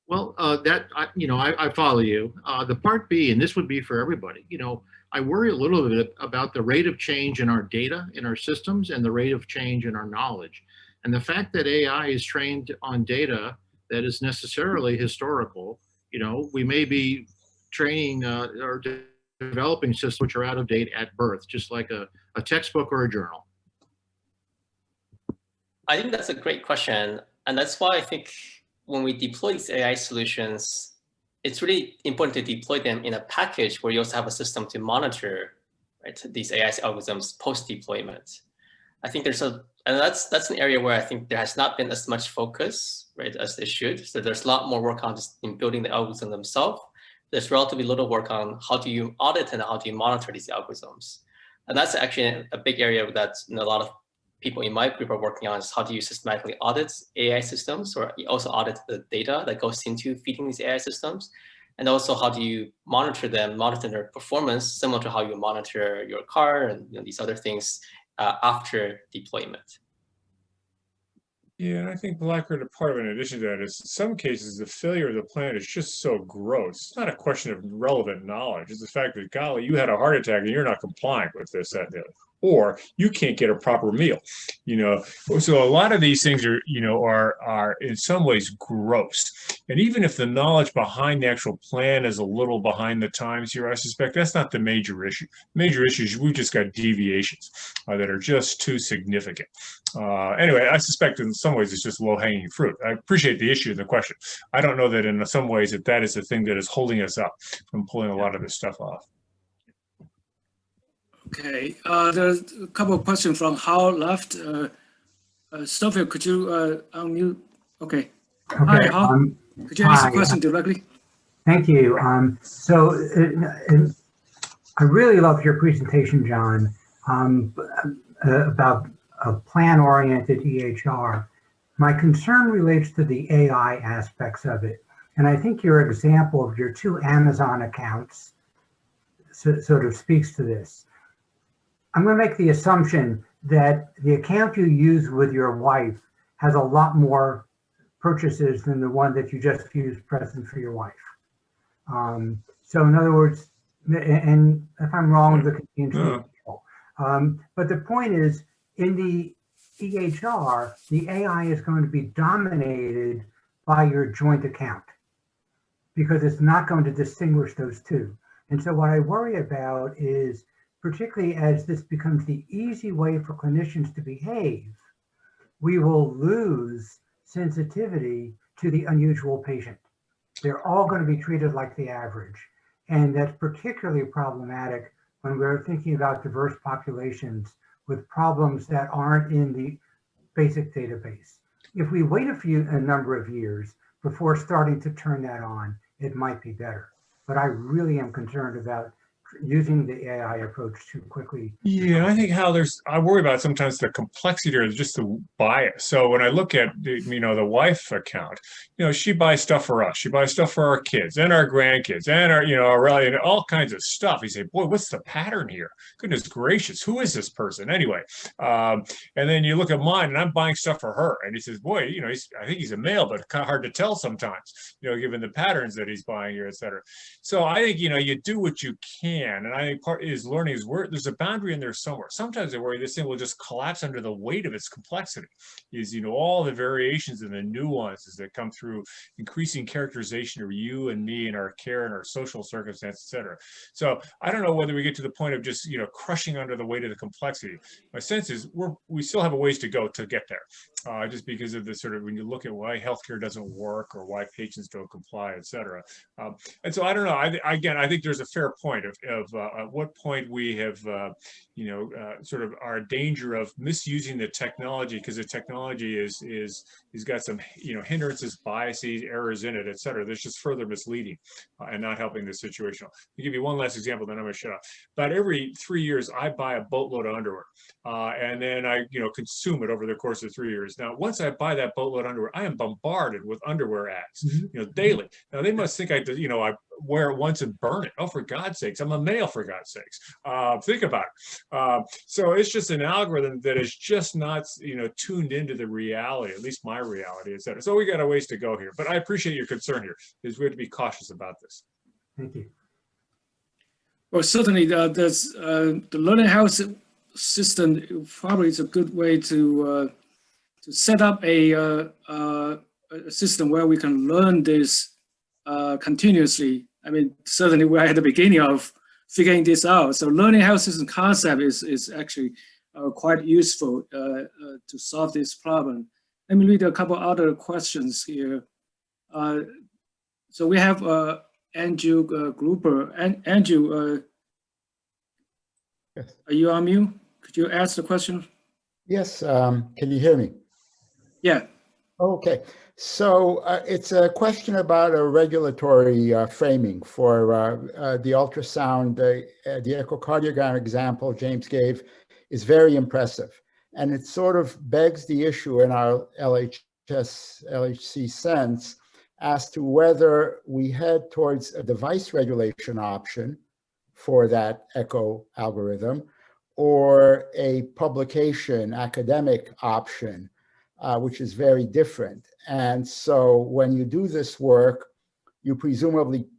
Well, I follow you. The part B, and this would be for everybody, you know, I worry a little bit about the rate of change in our data, in our systems, and the rate of change in our knowledge. And the fact that AI is trained on data that is necessarily historical, you know, we may be training or developing systems which are out of date at birth, just like a textbook or a journal. I think that's a great question. And that's why I think when we deploy these AI solutions, it's really important to deploy them in a package where you also have a system to monitor, right, these AI algorithms post-deployment. I think and that's an area where I think there has not been as much focus, right, as there should. So there's a lot more work on just in building the algorithm themselves. There's relatively little work on how do you audit and how do you monitor these algorithms. And that's actually a big area that a lot of people in my group are working on, is how do you systematically audit AI systems, or also audit the data that goes into feeding these AI systems, and also how do you monitor them, monitor their performance, similar to how you monitor your car and, you know, these other things after deployment. Yeah, and I think Blackford, a part of it, in addition to that, is in some cases the failure of the plan is just so gross. It's not a question of relevant knowledge. It's the fact that, golly, you had a heart attack and you're not complying with this, that, and the other. Or you can't get a proper meal, you know. So a lot of these things are, you know, are in some ways gross. And even if the knowledge behind the actual plan is a little behind the times here, I suspect that's not the major issue. Major issue is we've just got deviations that are just too significant. Anyway, I suspect in some ways it's just low-hanging fruit. I appreciate the issue and the question. I don't know that in some ways that is the thing that is holding us up from pulling a lot of this stuff off. Okay, there's a couple of questions from Hal left. Sophia, could you unmute? Okay. Hi, Hal. Could you ask the question directly? Thank you. I really love your presentation, John, about a plan-oriented EHR. My concern relates to the AI aspects of it. And I think your example of your 2 Amazon accounts sort of speaks to this. I'm going to make the assumption that the account you use with your wife has a lot more purchases than the one that you just used present for your wife. So in other words, and if I'm wrong, look at the but the point is, in the EHR, the AI is going to be dominated by your joint account because it's not going to distinguish those two. And so what I worry about is, particularly as this becomes the easy way for clinicians to behave, we will lose sensitivity to the unusual patient. They're all going to be treated like the average. And that's particularly problematic when we're thinking about diverse populations with problems that aren't in the basic database. If we wait a number of years before starting to turn that on, it might be better. But I really am concerned about using the AI approach too quickly. Yeah, I think I worry about sometimes the complexity or just the bias. So when I look at the wife account, she buys stuff for us. She buys stuff for our kids and our grandkids and our, and all kinds of stuff. You say, boy, what's the pattern here? Goodness gracious, who is this person anyway? And then you look at mine and I'm buying stuff for her. And he says, boy, I think he's a male, but kind of hard to tell sometimes, given the patterns that he's buying here, et cetera. So I think, you do what you can. And I think part is learning is where there's a boundary in there somewhere. Sometimes I worry this thing will just collapse under the weight of its complexity. Is all the variations and the nuances that come through increasing characterization of you and me and our care and our social circumstances, et cetera. So I don't know whether we get to the point of just crushing under the weight of the complexity. My sense is we still have a ways to go to get there. Just because of the sort of when you look at why healthcare doesn't work or why patients don't comply, et cetera. And so I don't know. I think there's a fair point of at what point we have, sort of our danger of misusing the technology because the technology is got some, hindrances, biases, errors in it, et cetera. That's just further misleading and not helping the situation. I'll give you one last example, then I'm going to shut up. About every 3 years, I buy a boatload of underwear, and then I, consume it over the course of 3 years. Now, once I buy that boatload of underwear, I am bombarded with underwear ads, daily. Now they must think I wear it once and burn it. Oh, for God's sakes, I'm a male, for God's sakes. Think about it. So it's just an algorithm that is just not, tuned into the reality, at least my reality, et cetera. So we got a ways to go here, but I appreciate your concern here because we have to be cautious about this. Thank you. Well, certainly the learning health system probably is a good way to set up a system where we can learn this continuously. I mean, certainly we're at the beginning of figuring this out. So learning health system concept is actually quite useful to solve this problem. Let me read a couple other questions here. So we have Andrew Gruber. Andrew, yes. Are you on mute? Could you ask the question? Yes, can you hear me? Yeah. Okay, so it's a question about a regulatory framing for the ultrasound. The echocardiogram example James gave is very impressive. And it sort of begs the issue in our LHC sense as to whether we head towards a device regulation option for that echo algorithm or a publication academic option, which is very different. And so when you do this work, you presumably,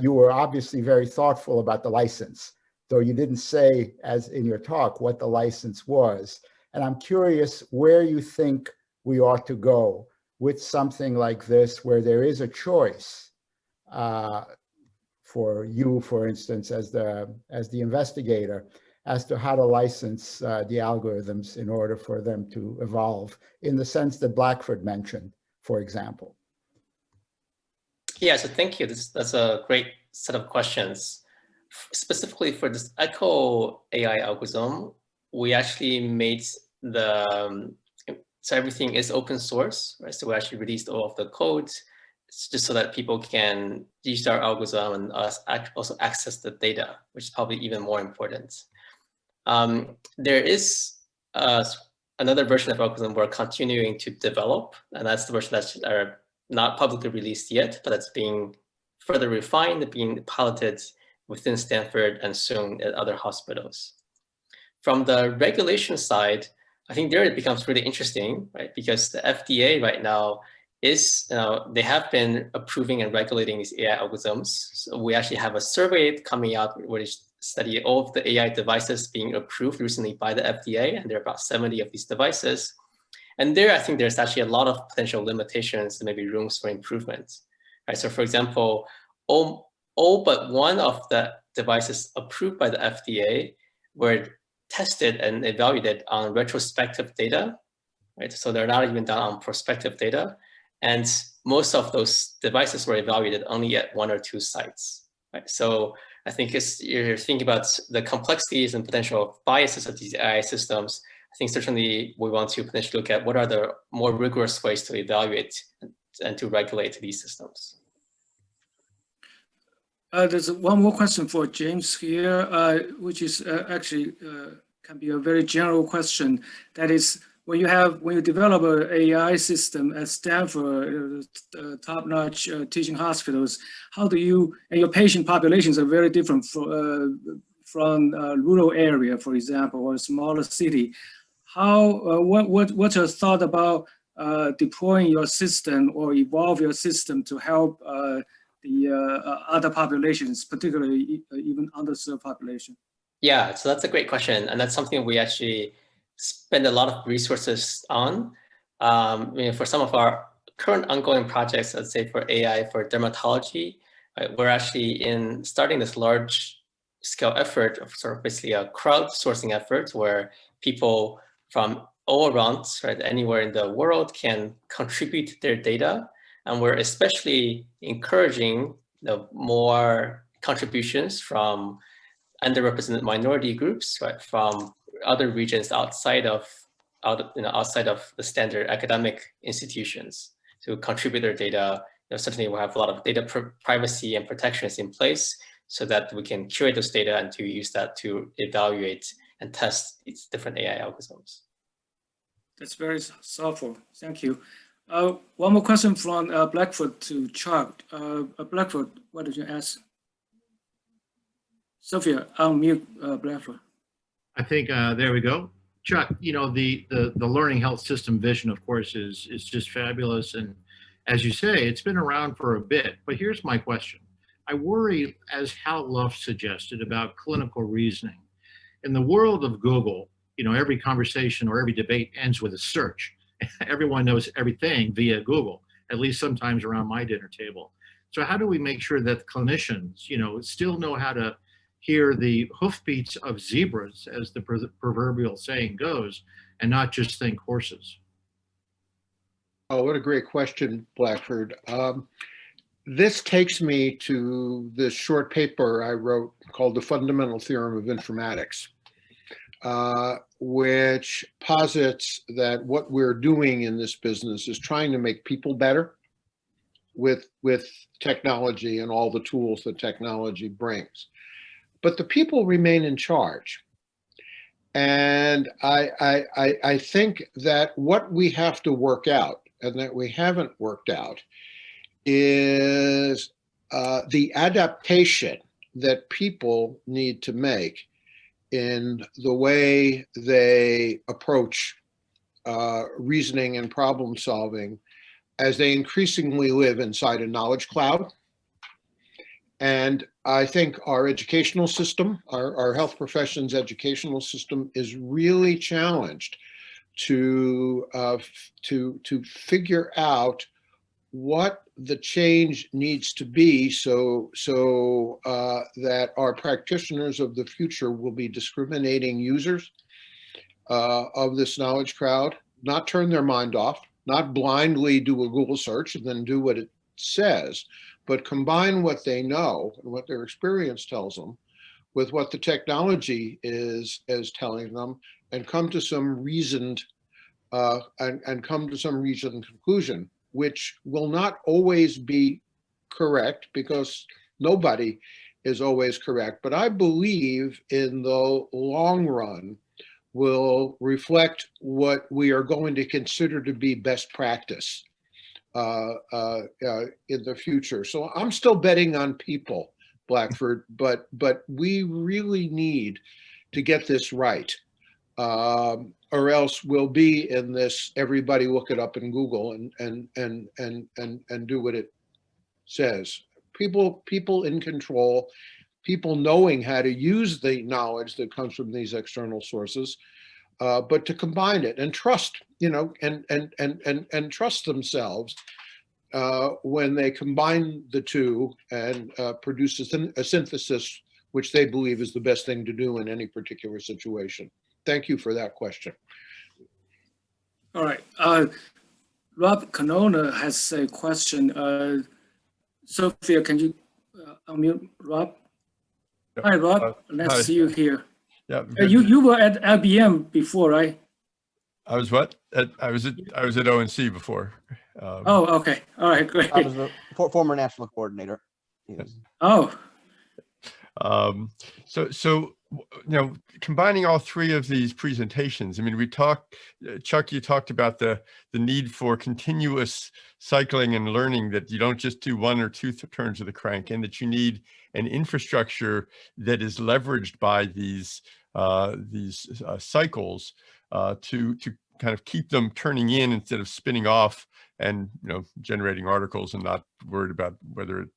you were obviously very thoughtful about the license, though you didn't say, as in your talk, what the license was. And I'm curious where you think we ought to go with something like this, where there is a choice for you, for instance, as the investigator, as to how to license the algorithms in order for them to evolve in the sense that Blackford mentioned, for example. Yeah, so thank you. That's a great set of questions. Specifically for this Echo AI algorithm, we actually made so everything is open source, right? So we actually released all of the code just so that people can use our algorithm and also access the data, which is probably even more important. There is another version of algorithm we're continuing to develop, and that's the version that's not publicly released yet, but that's being further refined, being piloted within Stanford and soon at other hospitals. From the regulation side, I think there it becomes really interesting, right? Because the FDA right now is, they have been approving and regulating these AI algorithms. So we actually have a survey coming out which study all of the AI devices being approved recently by the FDA, and there are about 70 of these devices. And there, I think there's actually a lot of potential limitations and maybe rooms for improvement. Right? So for example, all but one of the devices approved by the FDA were tested and evaluated on retrospective data, right? So they're not even done on prospective data. And most of those devices were evaluated only at 1 or 2 sites, right? So I think you're thinking about the complexities and potential biases of these AI systems. I think certainly we want to potentially look at what are the more rigorous ways to evaluate and to regulate these systems. There's one more question for James here, which is actually can be a very general question. That is, when you develop an AI system at Stanford, top-notch teaching hospitals, how do you, and your patient populations are very different from rural area, for example, or a smaller city. What's your thought about deploying your system or evolve your system to help the other populations, particularly even underserved population? Yeah, so that's a great question. And that's something we actually spend a lot of resources on. For some of our current ongoing projects, let's say for AI for dermatology, right, we're actually starting this large scale effort of sort of basically a crowdsourcing effort where people from all around, right, anywhere in the world can contribute their data. And we're especially encouraging more contributions from underrepresented minority groups, right, from other regions outside of the standard academic institutions to contribute their data. Certainly we'll have a lot of data privacy and protections in place so that we can curate those data and to use that to evaluate and test these different AI algorithms. That's very thoughtful. Thank you. One more question from Blackfoot to Chuck. Blackfoot, what did you ask? Sophia, unmute Blackfoot. I think there we go. Chuck, the learning health system vision, of course, is just fabulous. And as you say, it's been around for a bit. But here's my question. I worry, as Hal Luff suggested, about clinical reasoning. In the world of Google, every conversation or every debate ends with a search. Everyone knows everything via Google, at least sometimes around my dinner table. So how do we make sure that clinicians, still know how to hear the hoofbeats of zebras, as the proverbial saying goes, and not just think horses? Oh, what a great question, Blackford. This takes me to this short paper I wrote called The Fundamental Theorem of Informatics, which posits that what we're doing in this business is trying to make people better with technology and all the tools that technology brings. But the people remain in charge. And I think that what we have to work out, and that we haven't worked out, is the adaptation that people need to make in the way they approach reasoning and problem solving as they increasingly live inside a knowledge cloud. And I think our educational system, our health professions educational system, is really challenged to figure out what the change needs to be so that our practitioners of the future will be discriminating users of this knowledge crowd, not turn their mind off, not blindly do a Google search and then do what it says, but combine what they know and what their experience tells them with what the technology is telling them, and come to some reasoned conclusion, which will not always be correct because nobody is always correct, but I believe in the long run will reflect what we are going to consider to be best practice in the future. So I'm still betting on people, Blackford, but we really need to get this right, or else we'll be in this. Everybody look it up in Google and do what it says. People in control, people knowing how to use the knowledge that comes from these external sources, but to combine it and trust, and trust themselves when they combine the two and produce a synthesis which they believe is the best thing to do in any particular situation. Thank you for that question. All right. Rob Canona has a question. Sophia, can you unmute Rob? Yep. Hi, Rob. Nice hi. to see you here. Yeah. You were at IBM before, right? I was what? I was at ONC before. Oh, okay. All right, great. I was the former national coordinator. Yes. Oh. So combining all three of these presentations, I mean, we talked, Chuck, you talked about the need for continuous cycling and learning, that you don't just do one or two turns of the crank, and that you need an infrastructure that is leveraged by these cycles to kind of keep them turning in instead of spinning off and generating articles and not worried about whether it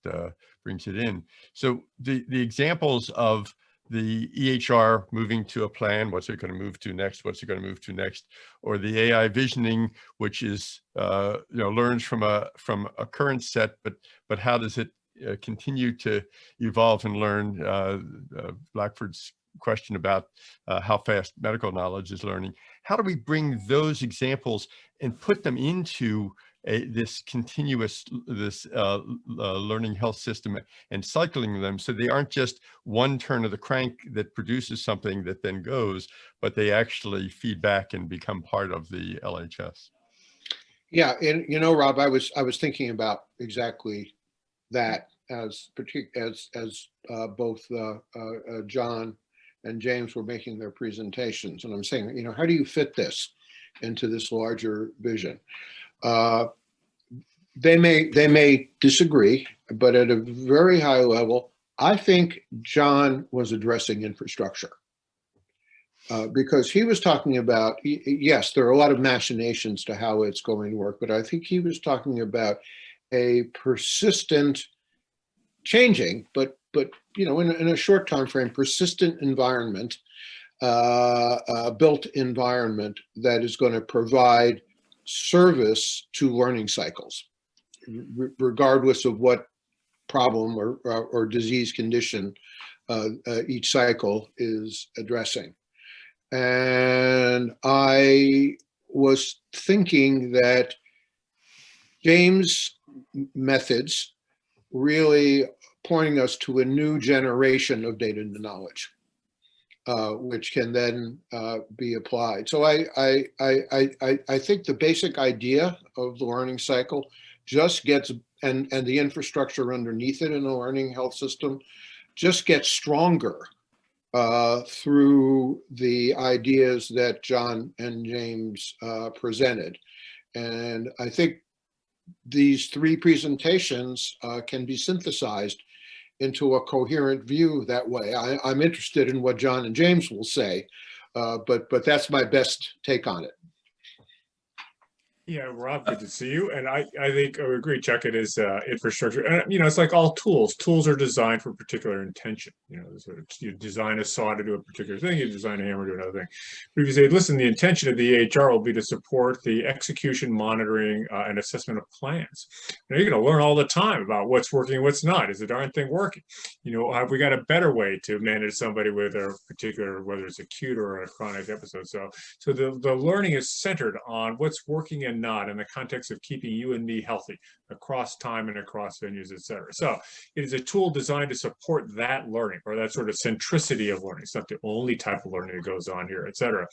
brings it in. So the examples of the EHR moving to a plan, what's it going to move to next, what's it going to move to next, or the AI visioning, which is learns from a current set, but how does it continue to evolve and learn? Blackford's question about how fast medical knowledge is learning. How do we bring those examples and put them into this continuous, learning health system and cycling them, so they aren't just one turn of the crank that produces something that then goes, but they actually feed back and become part of the LHS? Yeah, and Rob, I was thinking about exactly that as both John and James were making their presentations, and I'm saying, how do you fit this into this larger vision? They may disagree, but at a very high level, I think John was addressing infrastructure because he was talking about, yes, there are a lot of machinations to how it's going to work, but I think he was talking about a persistent changing, but in a short time frame, persistent environment, built environment that is going to provide service to learning cycles, regardless of what problem or disease condition each cycle is addressing. And I was thinking that James' methods really pointing us to a new generation of data and knowledge, which can then be applied. So I think the basic idea of the learning cycle just gets, and the infrastructure underneath it in the learning health system just gets stronger through the ideas that John and James presented. And I think these three presentations can be synthesized into a coherent view that way. I'm interested in what John and James will say, but that's my best take on it. Yeah, Rob, good to see you. And I think I agree, Chuck, it is infrastructure. And, it's like all tools. Tools are designed for a particular intention. You design a saw to do a particular thing, you design a hammer to do another thing. But if you say, listen, the intention of the EHR will be to support the execution, monitoring, and assessment of plans. You're going to learn all the time about what's working and what's not. Is the darn thing working? Have we got a better way to manage somebody with a particular, whether it's acute or a chronic episode? So the learning is centered on what's working and not in the context of keeping you and me healthy across time and across venues, et cetera. So it is a tool designed to support that learning, or that sort of centricity of learning. It's not the only type of learning that goes on here, et cetera.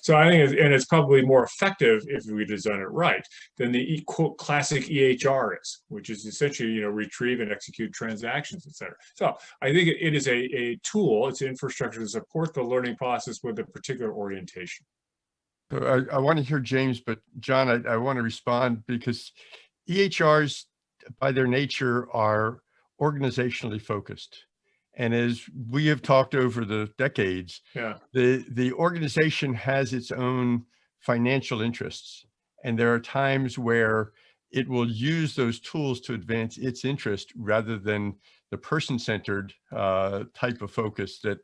So I think, it's probably more effective if we design it right than the quote classic EHR is, which is essentially, retrieve and execute transactions, et cetera. So I think it is a tool, it's infrastructure to support the learning process with a particular orientation. So I want to hear James, but John, I want to respond because EHRs, by their nature, are organizationally focused. And as we have talked over the decades, Yeah. the organization has its own financial interests. And there are times where it will use those tools to advance its interest rather than the person-centered type of focus that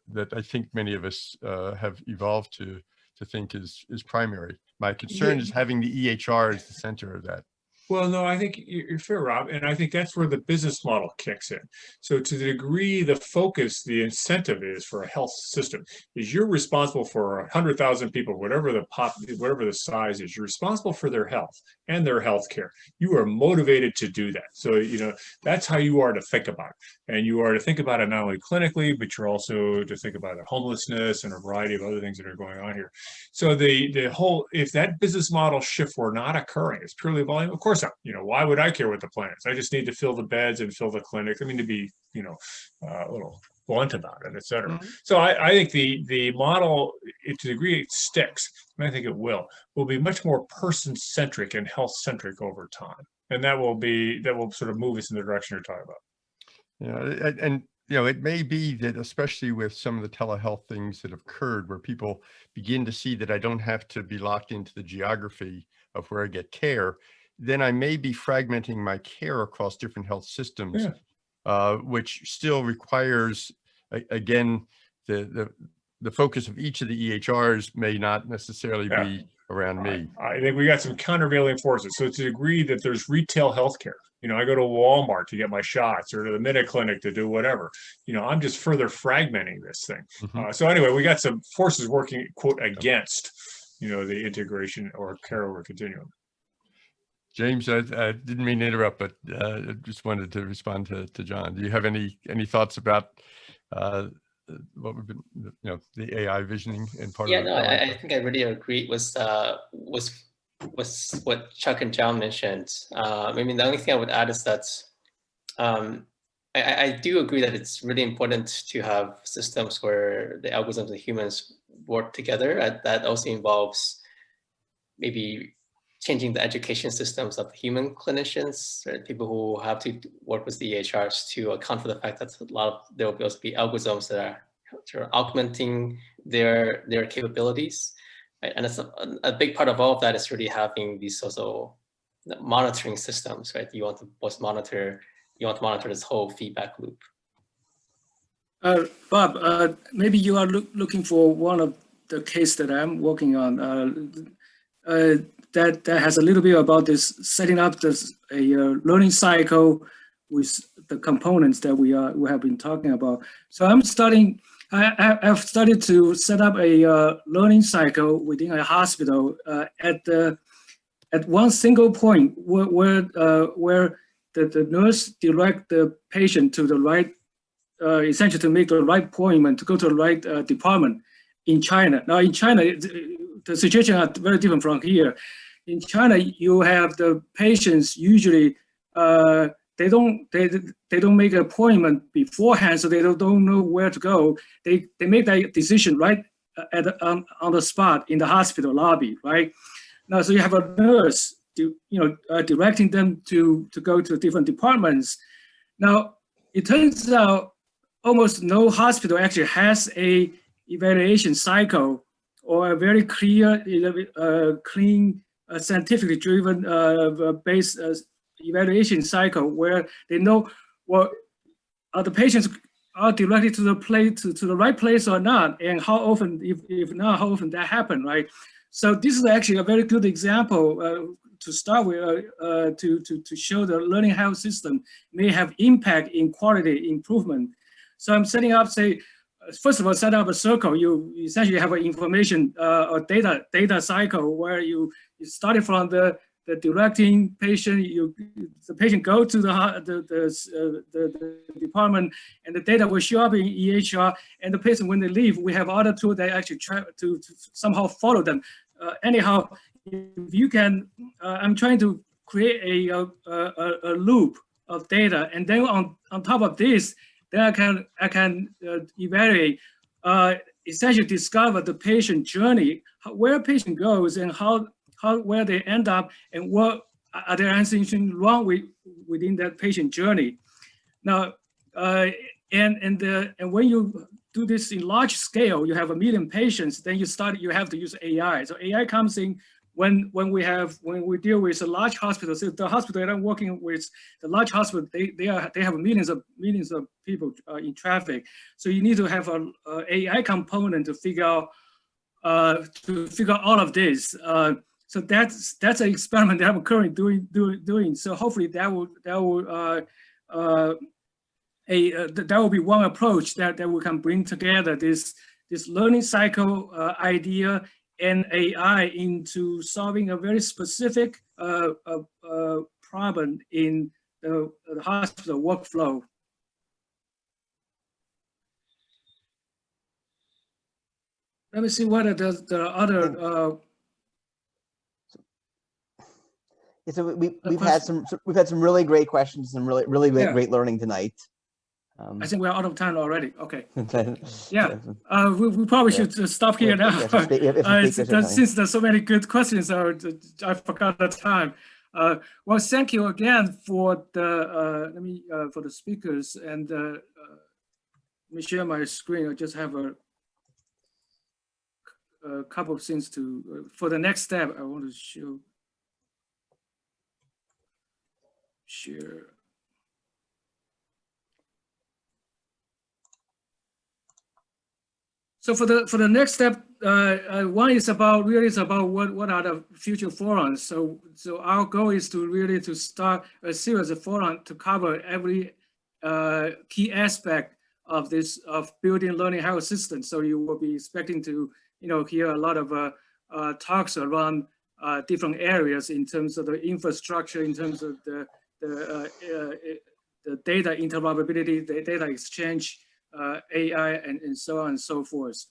that I think many of us have evolved to think is primary. My concern is having the EHR as the center of that. Well, no, I think you're fair, Rob, and I think that's where the business model kicks in. So to the degree the focus, the incentive is for a health system, is you're responsible for 100,000 people, whatever the size is, you're responsible for their health and their health care. You are motivated to do that. So, you know, that's how you are to think about it. And you are to think about it not only clinically, but you're also to think about homelessness and a variety of other things that are going on here. So the whole, if that business model shift were not occurring, it's purely volume, of course not. You know, why would I care what the plan is? I just need to fill the beds and fill the clinics. I mean, to be, you know, a little blunt about it, et cetera. So I think the model, to the degree it sticks, and I think it will be much more person-centric and health-centric over time. And that will sort of move us in the direction you're talking about. Yeah, and you know, it may be that, especially with some of the telehealth things that have occurred, where people begin to see that I don't have to be locked into the geography of where I get care, then I may be fragmenting my care across different health systems, which still requires, again, the focus of each of the EHRs may not necessarily be around me. I think we got some countervailing forces. So to the degree that there's retail healthcare, you know, I go to Walmart to get my shots or to the Minute Clinic to do whatever, you know, I'm just further fragmenting this thing. So anyway, we got some forces working, quote, against, you know, the integration or care over continuum. James, I didn't mean to interrupt, but I just wanted to respond to John. Do you have any thoughts about what we've been, you know, the AI visioning and part of it? Yeah, no, I think I really agree with what Chuck and John mentioned. I mean, the only thing I would add is that I do agree that it's really important to have systems where the algorithms and humans work together. That also involves maybe changing the education systems of human clinicians, right? People who have to work with the EHRs to account for the fact that there will also be algorithms that are augmenting their capabilities, right? And it's a big part of all of that is really having these also monitoring systems, right? You want to monitor this whole feedback loop. Bob, maybe you are looking for one of the case that I'm working on. That has a little bit about this setting up a learning cycle with the components that we have been talking about. So I've started to set up a learning cycle within a hospital at one single point where the nurse direct the patient to the right, essentially to make the right appointment to go to the right department in China. Now in China, the situation is very different from here. In China, you have the patients usually they don't make an appointment beforehand, so they don't know where to go. They make that decision right on the spot in the hospital lobby, right? Now, so you have a nurse, directing them to go to different departments. Now, it turns out almost no hospital actually has a evaluation cycle or a very clear, clean, scientifically driven based evaluation cycle where they know what are the patients are directed to the right place or not, and how often, if not, how often that happen, right? So this is actually a very good example to start with to show the learning health system may have impact in quality improvement. So I'm setting up, say, first of all, set up a circle. You essentially have an information or data cycle where you started from the directing patient. The patient go to the department, and the data will show up in EHR. And the patient, when they leave, we have other tools that actually try to somehow follow them. Anyhow, if you can, I'm trying to create a loop of data, and then on top of this, then I can evaluate, essentially discover the patient journey, where patient goes and where they end up, and what are there anything wrong within that patient journey? Now, and when you do this in large scale, you have 1 million patients, then you have to use AI. So AI comes in when we deal with a large hospital. So the hospital that I'm working with, the large hospital, they have millions of people in traffic. So you need to have a AI component to figure out all of this. So that's an experiment that I'm currently doing. So hopefully that will be one approach that we can bring together this learning cycle idea and AI into solving a very specific problem in the hospital workflow. Let me see whether the other. Yeah, so we've had some really great questions, some really great learning tonight. I think we're out of time already. Okay. Yeah. We probably should stop here now. Since there's so many good questions, I forgot the time. Well, thank you again for the for the speakers, and let me share my screen. I just have a couple of things for the next step. I want to share. So for the next step, one is about what are the future forums. So our goal is to start a series of forums to cover every key aspect of building learning health systems. So you will be expecting to hear a lot of talks around different areas in terms of the infrastructure, in terms of the data interoperability, the data exchange, AI, and so on and so forth,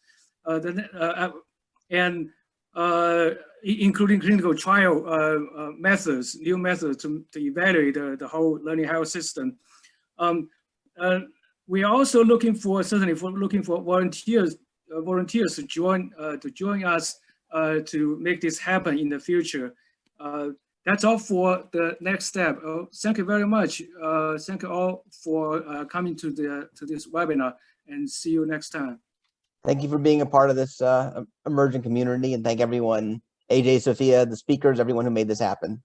including clinical trial methods, new methods to evaluate the whole learning health system. We are also looking for volunteers to join us to make this happen in the future. That's all for the next step. Thank you very much. Thank you all for coming to this webinar, and see you next time. Thank you for being a part of this emerging community, and thank everyone, AJ, Sophia, the speakers, everyone who made this happen.